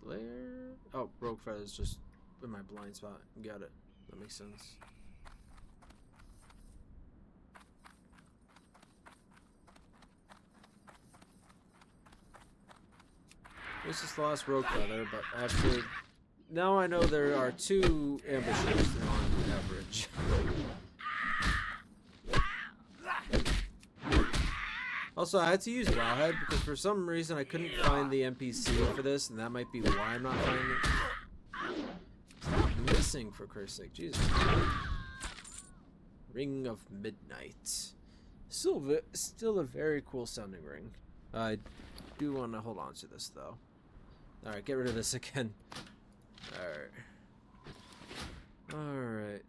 Slayer. Oh, rogue feathers just in my blind spot. Got it. That makes sense. This is the last rogue feather, but after now I know there are 2 ambushers on average. Also, I had to use Wowhead because for some reason I couldn't find the NPC for this, and that might be why I'm not finding it. Stop missing, for Christ's sake. Jesus. Ring of Midnight. Still a very cool sounding ring. I do want to hold on to this, though. Alright, get rid of this again. Alright.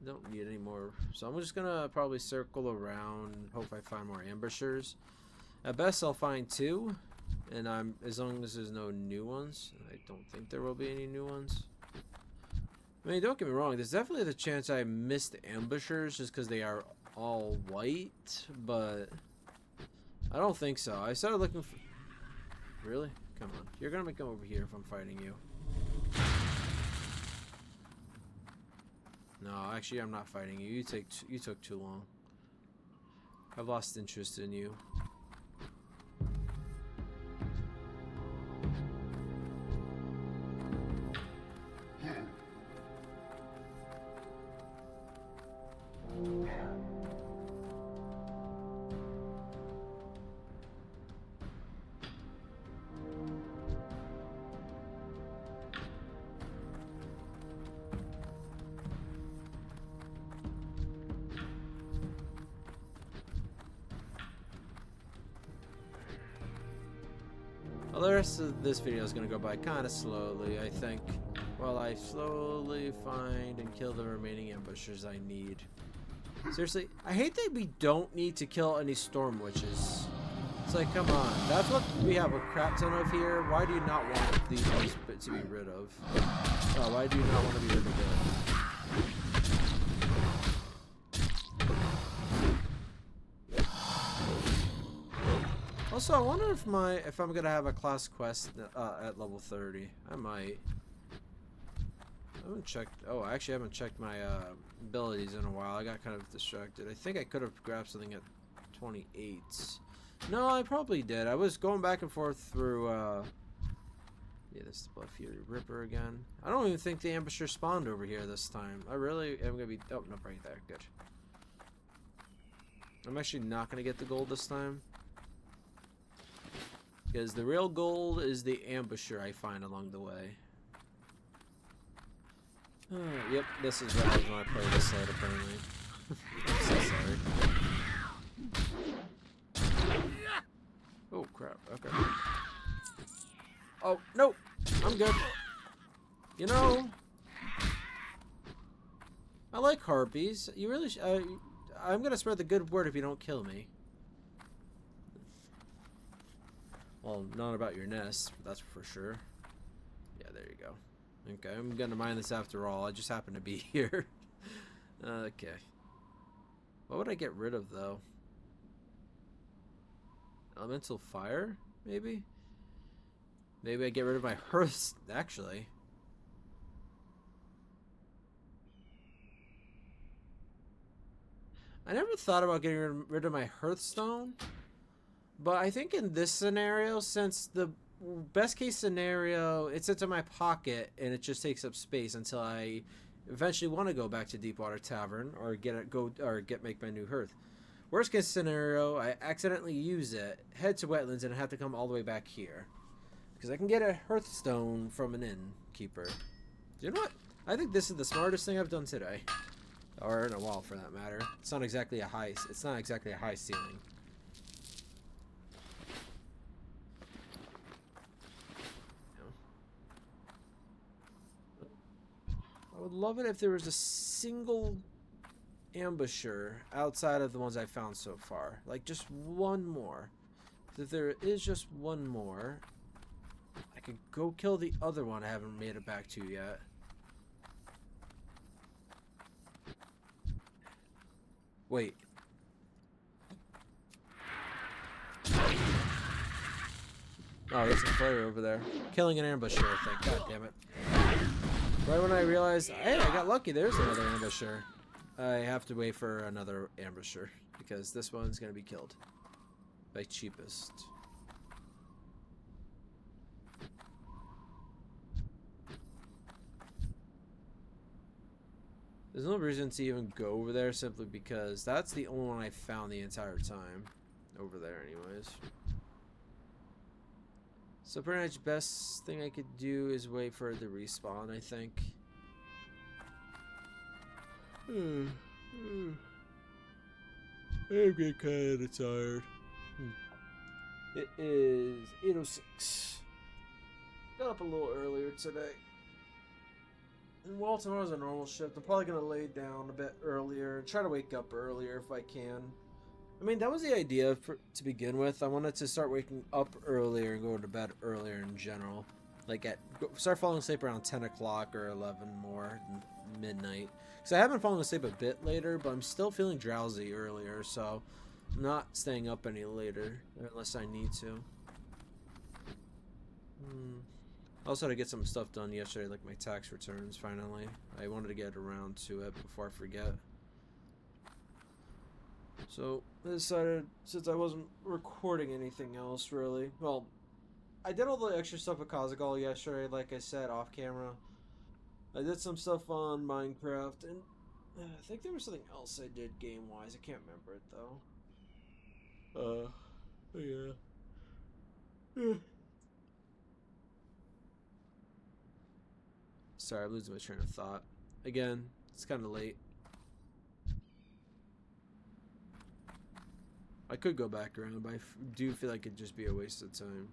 Don't need any more, so I'm just gonna probably circle around and hope I find more ambushers. At best I'll find 2, and as long as there's no new ones. I don't think there will be any new ones. I mean, don't get me wrong, there's definitely the chance I missed ambushers just because they are all white, but I don't think so. I started looking for... Really? Come on. You're gonna come over here if I'm fighting you. No, actually, I'm not fighting you. You took too long. I've lost interest in you. Well, the rest of this video is going to go by kind of slowly, I think, while I slowly find and kill the remaining ambushers I need. Seriously, I hate that we don't need to kill any storm witches. It's like, come on, that's what we have a crap ton of here. Why do you not want these to be rid of? Oh, why do you not want to be rid of it? Also, I wonder if I'm gonna have a class quest at level 30. I might. I haven't checked. Oh, I actually haven't checked my abilities in a while. I got kind of distracted. I think I could have grabbed something at 28. No, I probably did. I was going back and forth through. Yeah, this is the Blood Fury Ripper again. I don't even think the ambusher spawned over here this time. I really am gonna be. Oh, no, right there. Good. I'm actually not gonna get the gold this time. Because the real gold is the ambusher I find along the way. Yep, this is what I was when I play this side, apparently. I'm so sorry. Oh, crap. Okay. Oh, no! I'm good. You know, I like harpies. You really I'm gonna spread the good word if you don't kill me. Well, not about your nest, that's for sure. Yeah, there you go. Okay, I'm gonna mine this after all. I just happen to be here. Okay. What would I get rid of, though? Elemental fire, maybe? Maybe I get rid of my hearth, actually. I never thought about getting rid of my hearthstone. But I think in this scenario, since the best case scenario, it sits in my pocket and it just takes up space until I eventually want to go back to Deepwater Tavern or make my new hearth. Worst case scenario, I accidentally use it, head to Wetlands, and I have to come all the way back here because I can get a hearthstone from an innkeeper. You know what? I think this is the smartest thing I've done today, or in a while for that matter. It's not exactly a high ceiling. I would love it if there was a single ambusher outside of the ones I've found so far. Like, just one more. If there is just one more, I could go kill the other one I haven't made it back to yet. Wait. Oh, there's a player over there. Killing an ambusher, I think. God damn it. Right when I realized, hey, I got lucky, there's another ambusher. I have to wait for another ambusher, because this one's going to be killed. By cheapest. There's no reason to even go over there, simply because that's the only one I found the entire time. Over there, anyways. So pretty much best thing I could do is wait for it to respawn, I think. I'm getting kind of tired. It is 8:06. Got up a little earlier today. And while tomorrow's a normal shift, I'm probably going to lay down a bit earlier. Try to wake up earlier if I can. I mean, that was the idea to begin with. I wanted to start waking up earlier and go to bed earlier in general. Like, start falling asleep around 10 o'clock or 11 more midnight. Because I have been falling asleep a bit later, but I'm still feeling drowsy earlier, so I'm not staying up any later unless I need to. I also had to get some stuff done yesterday, like my tax returns, finally. I wanted to get around to it before I forget. So, I decided, since I wasn't recording anything else, really. Well, I did all the extra stuff with Kazaghal yesterday, like I said, off camera. I did some stuff on Minecraft, and I think there was something else I did game-wise. I can't remember it, though. Yeah. Sorry, I'm losing my train of thought. Again, it's kind of late. I could go back around, but I do feel like it'd just be a waste of time.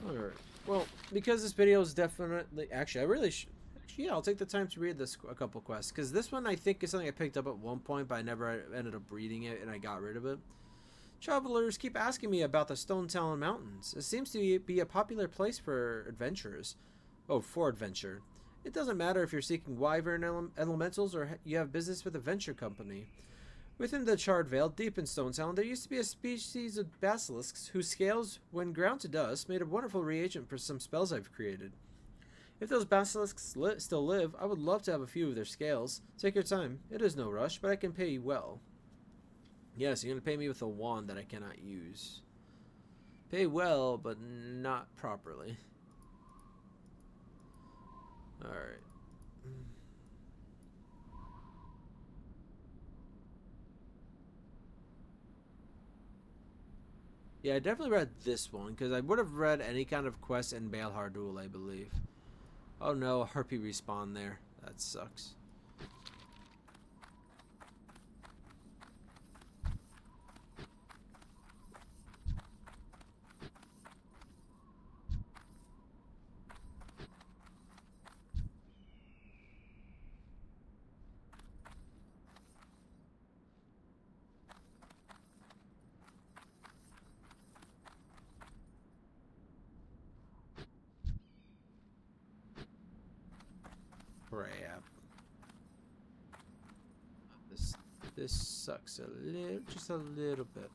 Alright. Well, because this video is definitely... Actually, I really should... Yeah, I'll take the time to read a couple quests, because this one I think is something I picked up at one point, but I never ended up reading it, and I got rid of it. Travelers keep asking me about the Stonetalon Mountains. It seems to be a popular place for adventurers. Oh, for adventure. It doesn't matter if you're seeking wyvern elementals or you have business with a venture company. Within the Charred Vale, deep in Stonetalon, there used to be a species of basilisks whose scales, when ground to dust, made a wonderful reagent for some spells I've created. If those basilisks still live, I would love to have a few of their scales. Take your time. It is no rush, but I can pay you well. Yes, you're going to pay me with a wand that I cannot use. Pay well, but not properly. Alright. Yeah, I definitely read this one, because I would have read any kind of quest in Balhardul, I believe. Oh no, a harpy respawn there. That sucks. Crap. This sucks just a little bit.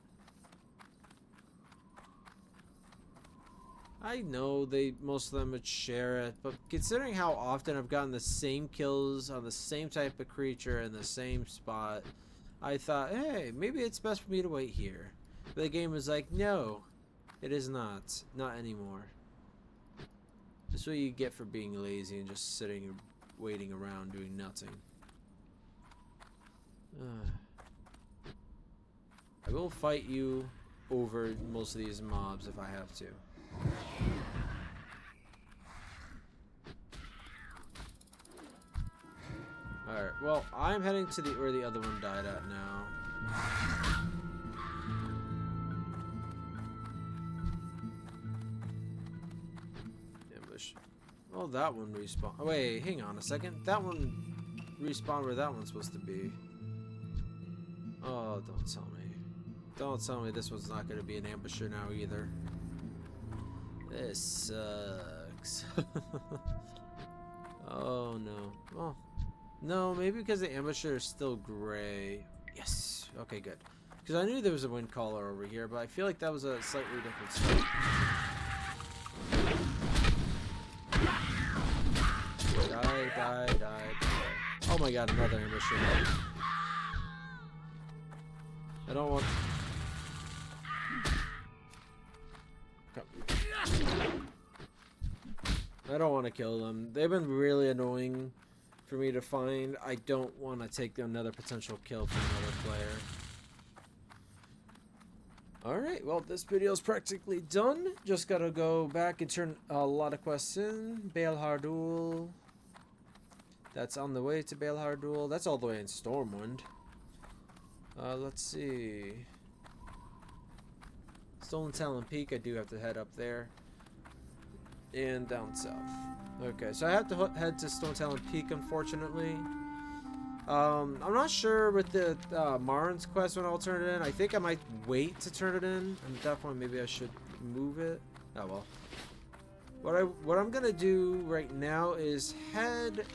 I know most of them would share it, but considering how often I've gotten the same kills on the same type of creature in the same spot, I thought, hey, maybe it's best for me to wait here. But the game was like, no, it is not. Not anymore. This is what you get for being lazy and just sitting and waiting around doing nothing. I will fight you over most of these mobs if I have to. Alright, well, I'm heading to where the other one died at now. Ambush. Oh, that one respawned. Oh, wait, hang on a second. That one respawned where that one's supposed to be. Oh, don't tell me. Don't tell me this one's not going to be an ambusher now either. This sucks. Oh, no. Oh. No, maybe because the ambusher is still gray. Yes. Okay, good. Because I knew there was a wind caller over here, but I feel like that was a slightly different start. Die. Oh my god, another ambusher. I don't want... I don't want to kill them. They've been really annoying for me to find. I don't want to take another potential kill from another player. Alright, well, this video is practically done. Just gotta go back and turn a lot of quests in. Balhardul. That's on the way to Balhardul. That's all the way in Stormwind. Let's see. Stonetalon Peak, I do have to head up there. And down south. Okay, so I have to head to Stonetalon Peak, unfortunately. I'm not sure with the Marin's quest when I'll turn it in. I think I might wait to turn it in. And at that point, maybe I should move it. Oh well. What I'm gonna do right now is head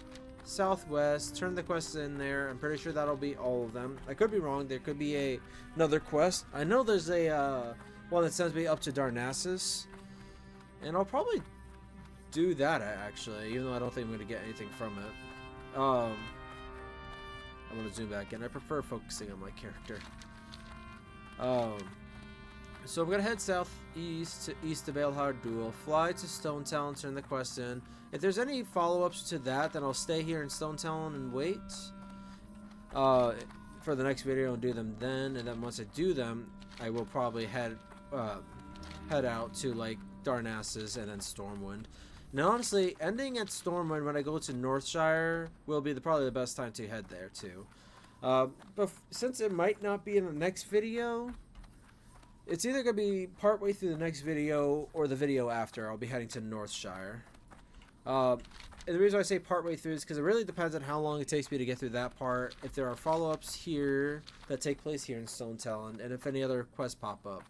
southwest, turn the quests in there. I'm pretty sure that'll be all of them. I could be wrong. There could be another quest. I know there's a one that sends me up to Darnassus, and I'll probably do that actually, even though I don't think I'm gonna get anything from it. I'm gonna zoom back in. I prefer focusing on my character. So I'm gonna head southeast to east of Duel, fly to Stonetalon, turn the quest in. If there's any follow-ups to that, then I'll stay here in Stonetalon and wait for the next video and do them then. And then once I do them, I will probably head out to like Darnassus and then Stormwind. Now, honestly, ending at Stormwind when I go to Northshire will be probably the best time to head there too. But since it might not be in the next video, it's either going to be partway through the next video or the video after. I'll be heading to Northshire. And the reason I say partway through is because it really depends on how long it takes me to get through that part. If there are follow-ups here that take place here in Stonetalon, and if any other quests pop up.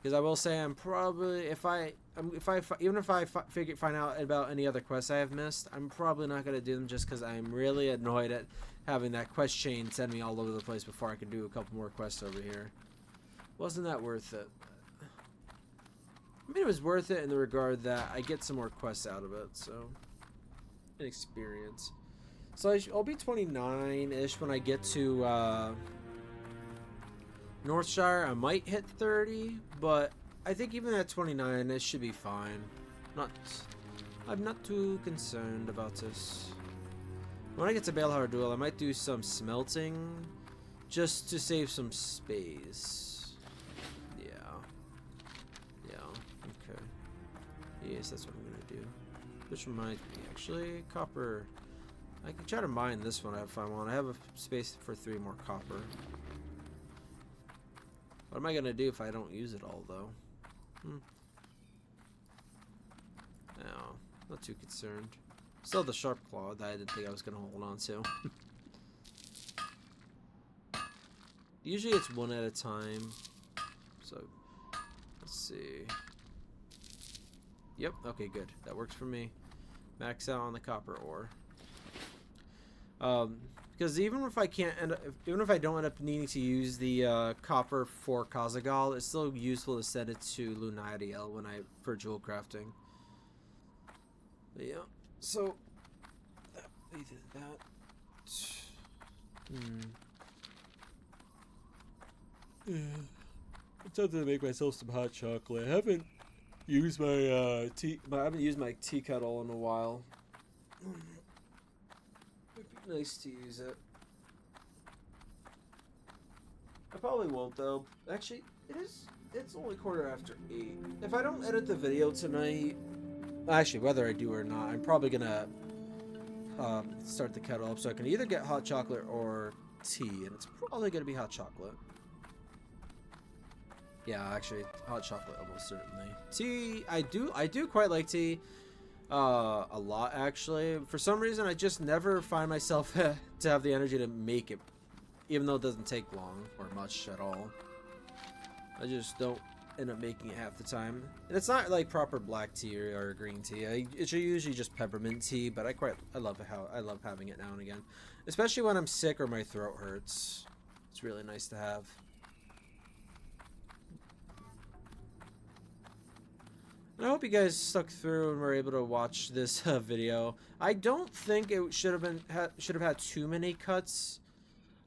Because I will say I'm probably even if I find out about any other quests I have missed, I'm probably not going to do them just because I'm really annoyed at having that quest chain send me all over the place before I can do a couple more quests over here. Wasn't that worth it? I mean, it was worth it in the regard that I get some more quests out of it, so an experience. So I'll be 29-ish when I get to Northshire. I might hit 30, but I think even at 29, it should be fine. I'm not too concerned about this. When I get to Balehar Duel, I might do some smelting just to save some space. Yes, that's what I'm gonna do. Which reminds me, actually, copper. I can try to mine this one if I want. I have a space for 3 more copper. What am I gonna do if I don't use it all, though? No, not too concerned. Still the sharp claw that I didn't think I was gonna hold on to. Usually it's one at a time. So let's see. Yep, okay, good. That works for me. Max out on the copper ore. Because even if I don't end up needing to use the copper for Kazaghal, it's still useful to send it to Lunaeriel for jewel crafting. But yeah, so that. I'm tempted to make myself some hot chocolate. I haven't used my I haven't used my tea kettle in a while. It'd be nice to use it. I probably won't though. Actually, it's only 8:15. If I don't edit the video tonight, actually whether I do or not, I'm probably gonna start the kettle up so I can either get hot chocolate or tea, and it's probably gonna be hot chocolate. Yeah, actually, hot chocolate almost certainly. Tea, I do quite like tea, a lot actually. For some reason, I just never find myself to have the energy to make it, even though it doesn't take long or much at all. I just don't end up making it half the time. And it's not like proper black tea or green tea. It's usually just peppermint tea, but I love having it now and again, especially when I'm sick or my throat hurts. It's really nice to have. And I hope you guys stuck through and were able to watch this video. I don't think it should have had too many cuts.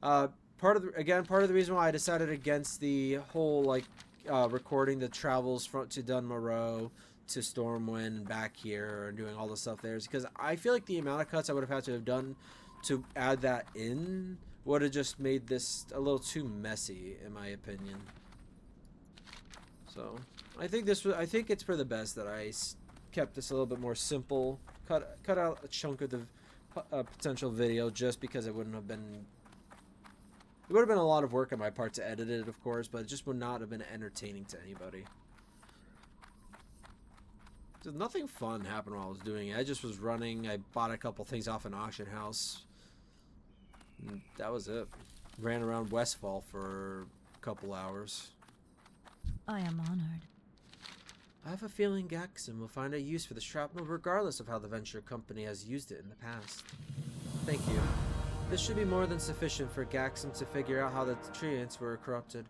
Part of the reason why I decided against the whole recording the travels to Dun Morogh to Stormwind and back here and doing all the stuff there is because I feel like the amount of cuts I would have had to have done to add that in would have just made this a little too messy, in my opinion. So I think it's for the best that I kept this a little bit more simple. Cut out a chunk of the potential video just because it would have been a lot of work on my part to edit it, of course, but it just would not have been entertaining to anybody. So nothing fun happened while I was doing it. I just was running. I bought a couple things off an auction house. And that was it. Ran around Westfall for a couple hours. I am honored. I have a feeling Gaxum will find a use for the shrapnel regardless of how the venture company has used it in the past. Thank you. This should be more than sufficient for Gaxum to figure out how the Trinkets were corrupted.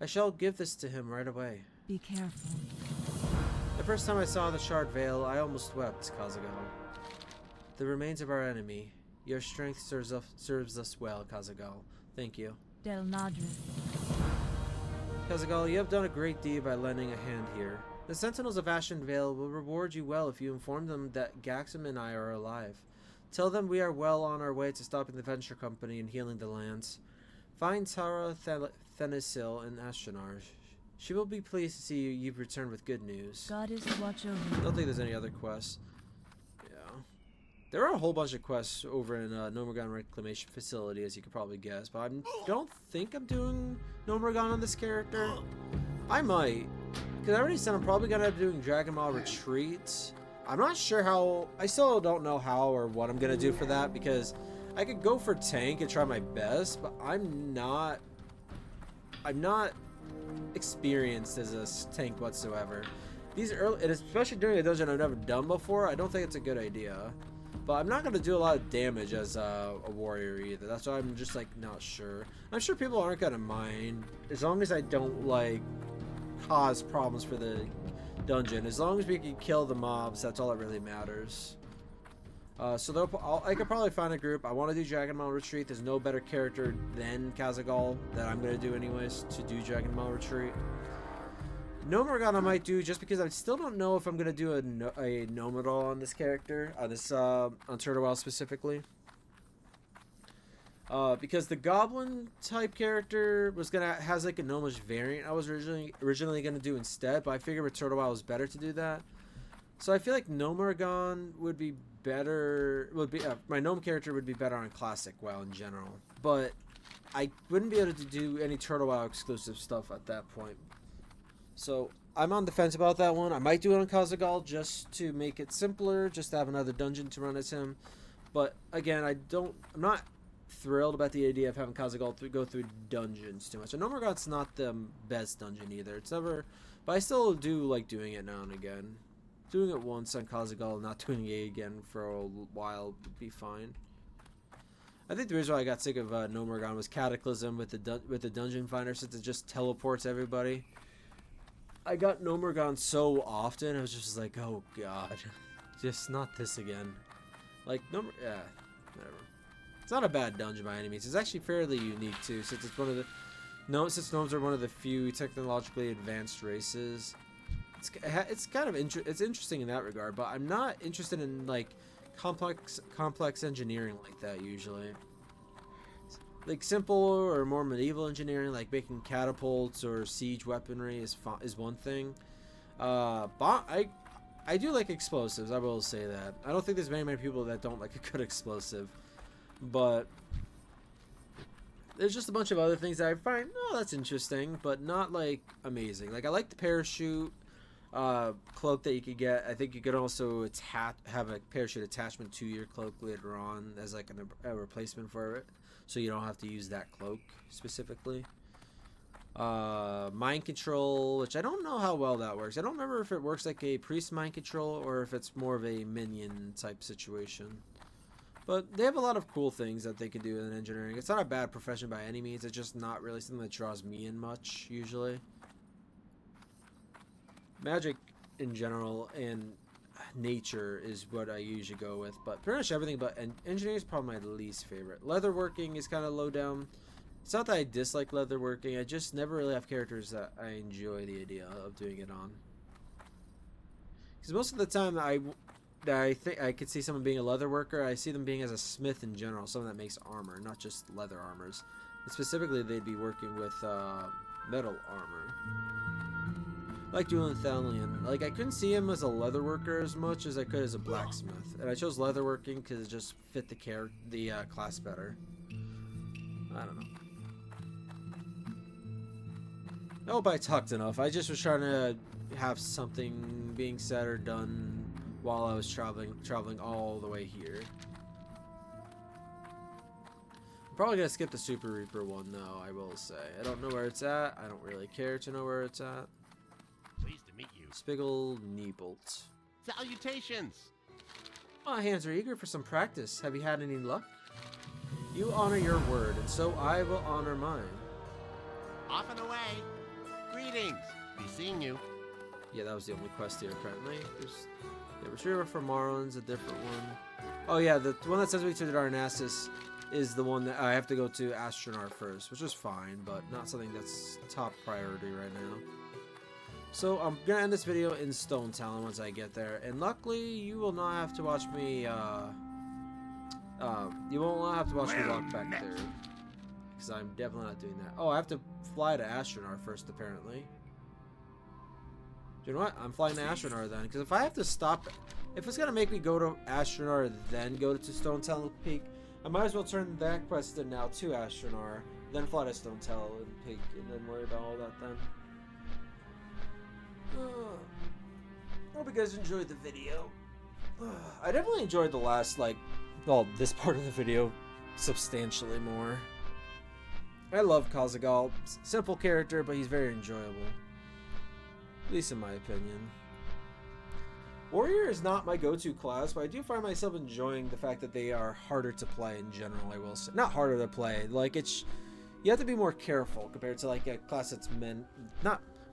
I shall give this to him right away. Be careful. The first time I saw the Shard Veil, I almost wept, Kazaghal. The remains of our enemy. Your strength serves us well, Kazaghal. Thank you. Del Nadre. Kazaghal, you have done a great deed by lending a hand here. The Sentinels of Ashen Vale will reward you well if you inform them that Gaxum and I are alive. Tell them we are well on our way to stopping the Venture Company and healing the lands. Find Tara Thenisil in Ashtanar. She will be pleased to see you've returned with good news. Goddess watch over I you. don't think there's any other quests. Yeah. There are a whole bunch of quests over in Nomorgon Reclamation Facility, as you could probably guess, but I don't think I'm doing Nomorgon on this character. I might. Because I already said I'm probably going to end up doing Dragon Maw Retreat. I'm not sure how. I still don't know how or what I'm going to do for that, because I could go for tank and try my best, but I'm not experienced as a tank whatsoever. These early, and especially during a dungeon I've never done before, I don't think it's a good idea. But I'm not going to do a lot of damage as a warrior either. That's why I'm just like not sure. I'm sure people aren't going to mind as long as I don't like cause problems for the dungeon. As long as we can kill the mobs, that's all that really matters. So I could probably find a group. I want to do Dragon Maw Retreat. There's no better character than Kazaghal that I'm going to do anyways to do Dragon Maw Retreat. Nomorgon I might do just because I still don't know if I'm going to do a Nomodal on this character, on Turtlewell specifically. Because the Goblin type character has like a Gnomish variant I was originally going to do instead, but I figured with Turtlewell was better to do that. So I feel like Nomorgon would be better. My gnome character would be better on Classic WoW in general, but I wouldn't be able to do any Turtlewell exclusive stuff at that point. So I'm on the fence about that one. I might do it on Kazaghal just to make it simpler, just to have another dungeon to run as him. But again, I'm not thrilled about the idea of having Kazaghal go through dungeons too much. And Nomorgon's not the best dungeon either. It's never, but I still do like doing it now and again. Doing it once on Kazaghal, not doing it again for a while would be fine. I think the reason why I got sick of Nomorgon was Cataclysm with the Dungeon Finder, since it just teleports everybody. I got Nomorgon so often, I was just like, oh god, just not this again. Like, yeah, whatever. It's not a bad dungeon by any means. It's actually fairly unique too, since it's since gnomes are one of the few technologically advanced races. It's kind of it's interesting in that regard, but I'm not interested in like complex engineering like that usually. Like simple or more medieval engineering, like making catapults or siege weaponry is one thing. I do like explosives. I will say that. I don't think there's many people that don't like a good explosive, but there's just a bunch of other things that I find, oh, that's interesting, but not like amazing. Like I like the parachute cloak that you could get. I think you could also have a parachute attachment to your cloak later on as like a replacement for it, so you don't have to use that cloak specifically. Mind control, which I don't know how well that works. I don't remember if it works like a priest mind control or if it's more of a minion type situation. But they have a lot of cool things that they can do in engineering. It's not a bad profession by any means. It's just not really something that draws me in much usually. Magic in general and nature is what I usually go with, but pretty much everything but engineering is probably my least favorite. Leatherworking is kind of low down. It's not that I dislike leatherworking, I just never really have characters that I enjoy the idea of doing it on. Because most of the time I think I could see someone being a leatherworker, I see them being as a smith in general, someone that makes armor, not just leather armors. And specifically, they'd be working with metal armor. Like Jewelcrafting, like I couldn't see him as a leatherworker as much as I could as a blacksmith, and I chose leatherworking because it just fit the class better. I don't know. I hope I talked enough. I just was trying to have something being said or done while I was traveling all the way here. Probably gonna skip the Super Reaper one though, I will say. I don't know where it's at. I don't really care to know where it's at. Pleased to meet you. Spiggle Kneebolt. Salutations! My hands are eager for some practice. Have you had any luck? You honor your word, and so I will honor mine. Off and away. Greetings. Be seeing you. Yeah, that was the only quest here, apparently. There's the Retriever for Marlin's a different one. Oh yeah, the one that sends me to Darnassus is the one that I have to go to Arisandra first, which is fine, but not something that's top priority right now. So I'm gonna end this video in Stonetalon once I get there, and luckily you will not have to watch me. You won't have to watch me walk back there, because I'm definitely not doing that. Oh, I have to fly to Arisandra first, apparently. Do you know what? I'm flying to Arisandra then, because if I have to stop, if it's gonna make me go to Arisandra then go to Stonetalon Peak, I might as well turn that quest in now to Arisandra, then fly to Stonetalon Peak, and then worry about all that then. Hope you guys enjoyed the video. I definitely enjoyed the last, this part of the video substantially more. I love Kazaghal. Simple character, but he's very enjoyable. At least in my opinion. Warrior is not my go-to class, but I do find myself enjoying the fact that they are harder to play in general, I will say. Not harder to play, you have to be more careful compared to like a class that's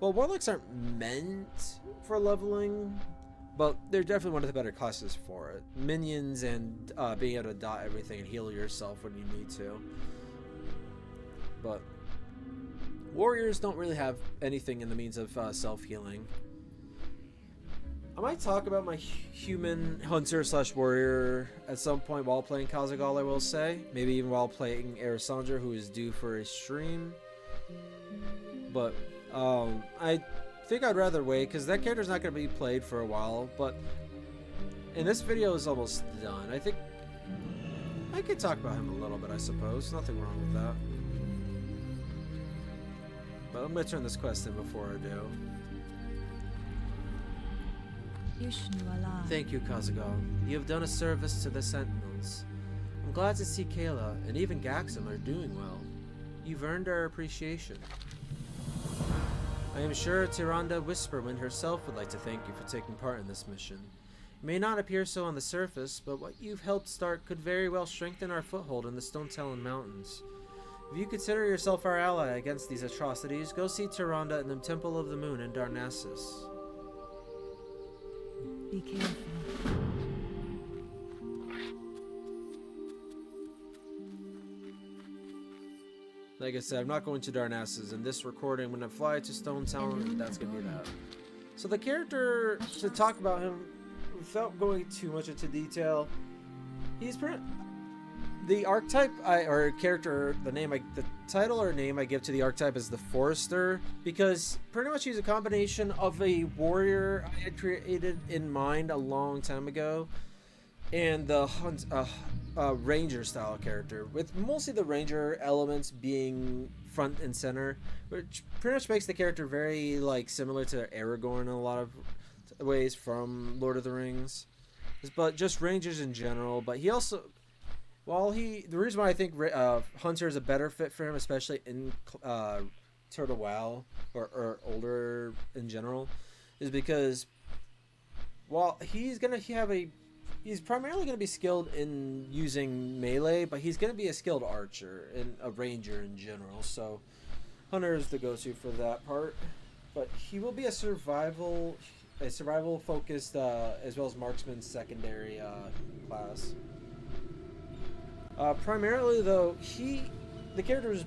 warlocks aren't meant for leveling, but they're definitely one of the better classes for it. Minions and being able to dot everything and heal yourself when you need to. But warriors don't really have anything in the means of self-healing. I might talk about my human hunter / warrior at some point while playing Kazaghal, I will say. Maybe even while playing Arisandra, who is due for a stream. But I think I'd rather wait, because that character's not going to be played for a while, but and this video is almost done. I think I could talk about him a little bit, I suppose. Nothing wrong with that. But I'm going to turn this quest in before I do. Thank you, Kazaghal. You have done a service to the Sentinels. I'm glad to see Kayla and even Gaxum are doing well. You've earned our appreciation. I am sure Tyrande Whisperwind herself would like to thank you for taking part in this mission. It may not appear so on the surface, but what you've helped start could very well strengthen our foothold in the Stonetalon Mountains. If you consider yourself our ally against these atrocities, go see Tyrande in the Temple of the Moon in Darnassus. Be careful. Like I said, I'm not going to Darnassus in this recording. When I fly to Stonetalon, that's going to be that. So the character, to talk about him, without going too much into detail, he's the archetype the title or name I give to the archetype is the Forester, because pretty much he's a combination of a warrior I had created in mind a long time ago, and the ranger style character, with mostly the ranger elements being front and center, which pretty much makes the character very similar to Aragorn in a lot of ways from Lord of the Rings, but just rangers in general. But he also, the reason why I think Hunter is a better fit for him, especially in Turtle WoW or older in general, is because while he's primarily going to be skilled in using melee, but he's going to be a skilled archer and a ranger in general. So Hunter is the go-to for that part. But he will be a survival focused as well as marksman secondary class. Primarily though, the character is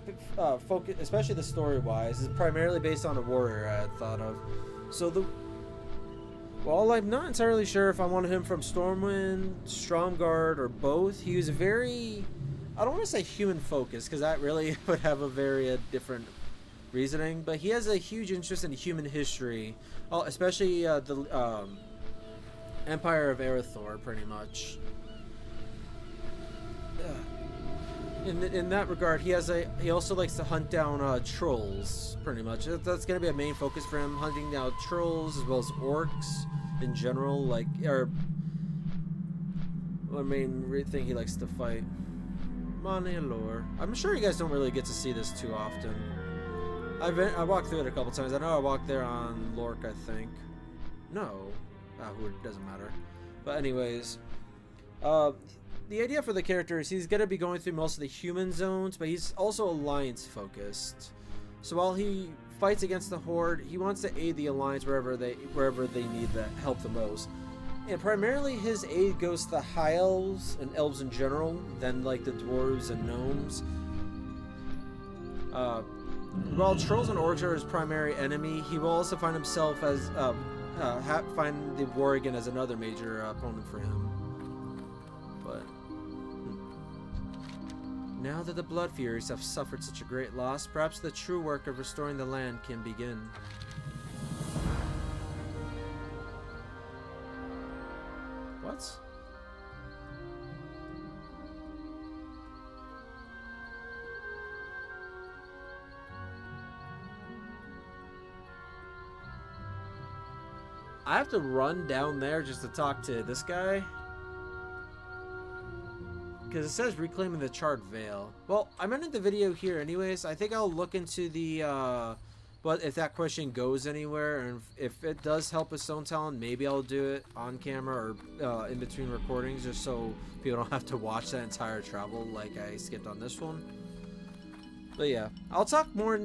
focused, especially the story-wise, is primarily based on a warrior I had thought of. So while I'm not entirely sure if I wanted him from Stormwind, Stromgarde, or both, he was very, I don't want to say human focused, because that really would have a very different reasoning, but he has a huge interest in human history, especially the Empire of Erethdor, pretty much. In that regard, he also likes to hunt down trolls, pretty much. That's going to be a main focus for him, hunting down trolls as well as orcs in general, one main thing he likes to fight. Moneylore. I'm sure you guys don't really get to see this too often. I walked through it a couple times. I know I walked there on Lork, I think. No. It doesn't matter. But anyways, the idea for the character is he's going to be going through most of the human zones, but he's also alliance focused. So while he fights against the Horde, he wants to aid the alliance wherever they need the help the most. And primarily his aid goes to the high elves and elves in general, then like the dwarves and gnomes. While trolls and orcs are his primary enemy, he will also find himself as find the Worgen as another major opponent for him. But now that the Blood Furies have suffered such a great loss, perhaps the true work of restoring the land can begin. What? I have to run down there just to talk to this guy? Because it says reclaiming the charred veil. Well, I'm ending the video here anyways. I think I'll look into the, but if that question goes anywhere, and if it does help with Stonetalon, maybe I'll do it on camera or in between recordings, just so people don't have to watch that entire travel like I skipped on this one. But yeah, I'll talk more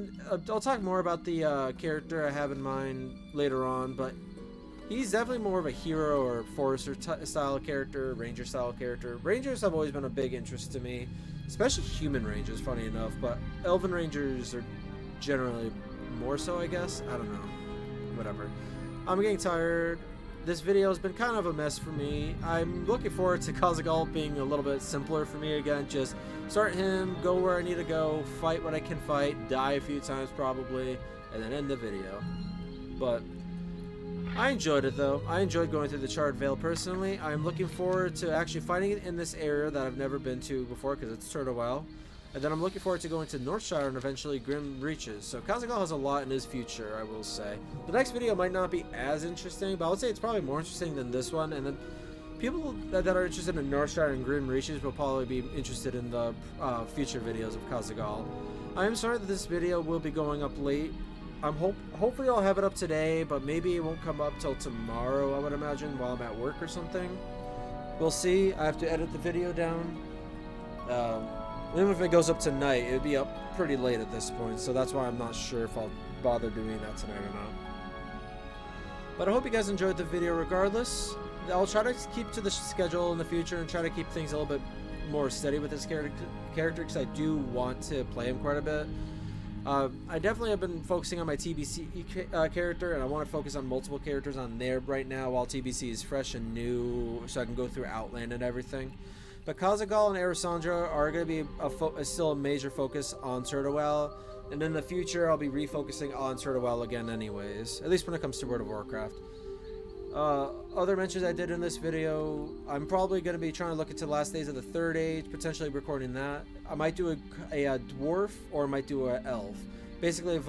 about the character I have in mind later on, but he's definitely more of a hero or forester style character, ranger style character. Rangers have always been a big interest to me, especially human rangers, funny enough, but elven rangers are generally more so, I guess. I don't know. Whatever. I'm getting tired. This video has been kind of a mess for me. I'm looking forward to Kazaghal being a little bit simpler for me again. Just start him, go where I need to go, fight what I can fight, die a few times probably, and then end the video. But I enjoyed it though. I enjoyed going through the Charred Vale personally. I'm looking forward to actually fighting it in this area that I've never been to before because it's sort of WoW. And then I'm looking forward to going to Northshire and eventually Grim Reaches. So Kazaghal has a lot in his future, I will say. The next video might not be as interesting, but I would say it's probably more interesting than this one. And then people that are interested in Northshire and Grim Reaches will probably be interested in the future videos of Kazaghal. I am sorry that this video will be going up late. Hopefully I'll have it up today, but maybe it won't come up till tomorrow, I would imagine, while I'm at work or something. We'll see. I have to edit the video down. Even if it goes up tonight, it would be up pretty late at this point, so that's why I'm not sure if I'll bother doing that tonight or not. But I hope you guys enjoyed the video regardless. I'll try to keep to the schedule in the future and try to keep things a little bit more steady with this character because I do want to play him quite a bit. I definitely have been focusing on my TBC character, and I want to focus on multiple characters on there right now while TBC is fresh and new, so I can go through Outland and everything. But Kazaghal and Arisandra are going to be still a major focus on Cerdawell, and in the future I'll be refocusing on Cerdawell again anyways, at least when it comes to World of Warcraft. Other mentions I did in this video, I'm probably going to be trying to look into the last days of the Third Age, potentially recording that. I might do a dwarf, or I might do an elf. Basically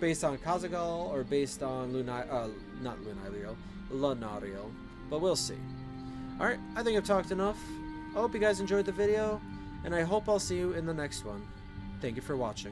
based on Kazaghal or based on Lunaeriel, but we'll see. Alright, I think I've talked enough. I hope you guys enjoyed the video, and I hope I'll see you in the next one. Thank you for watching.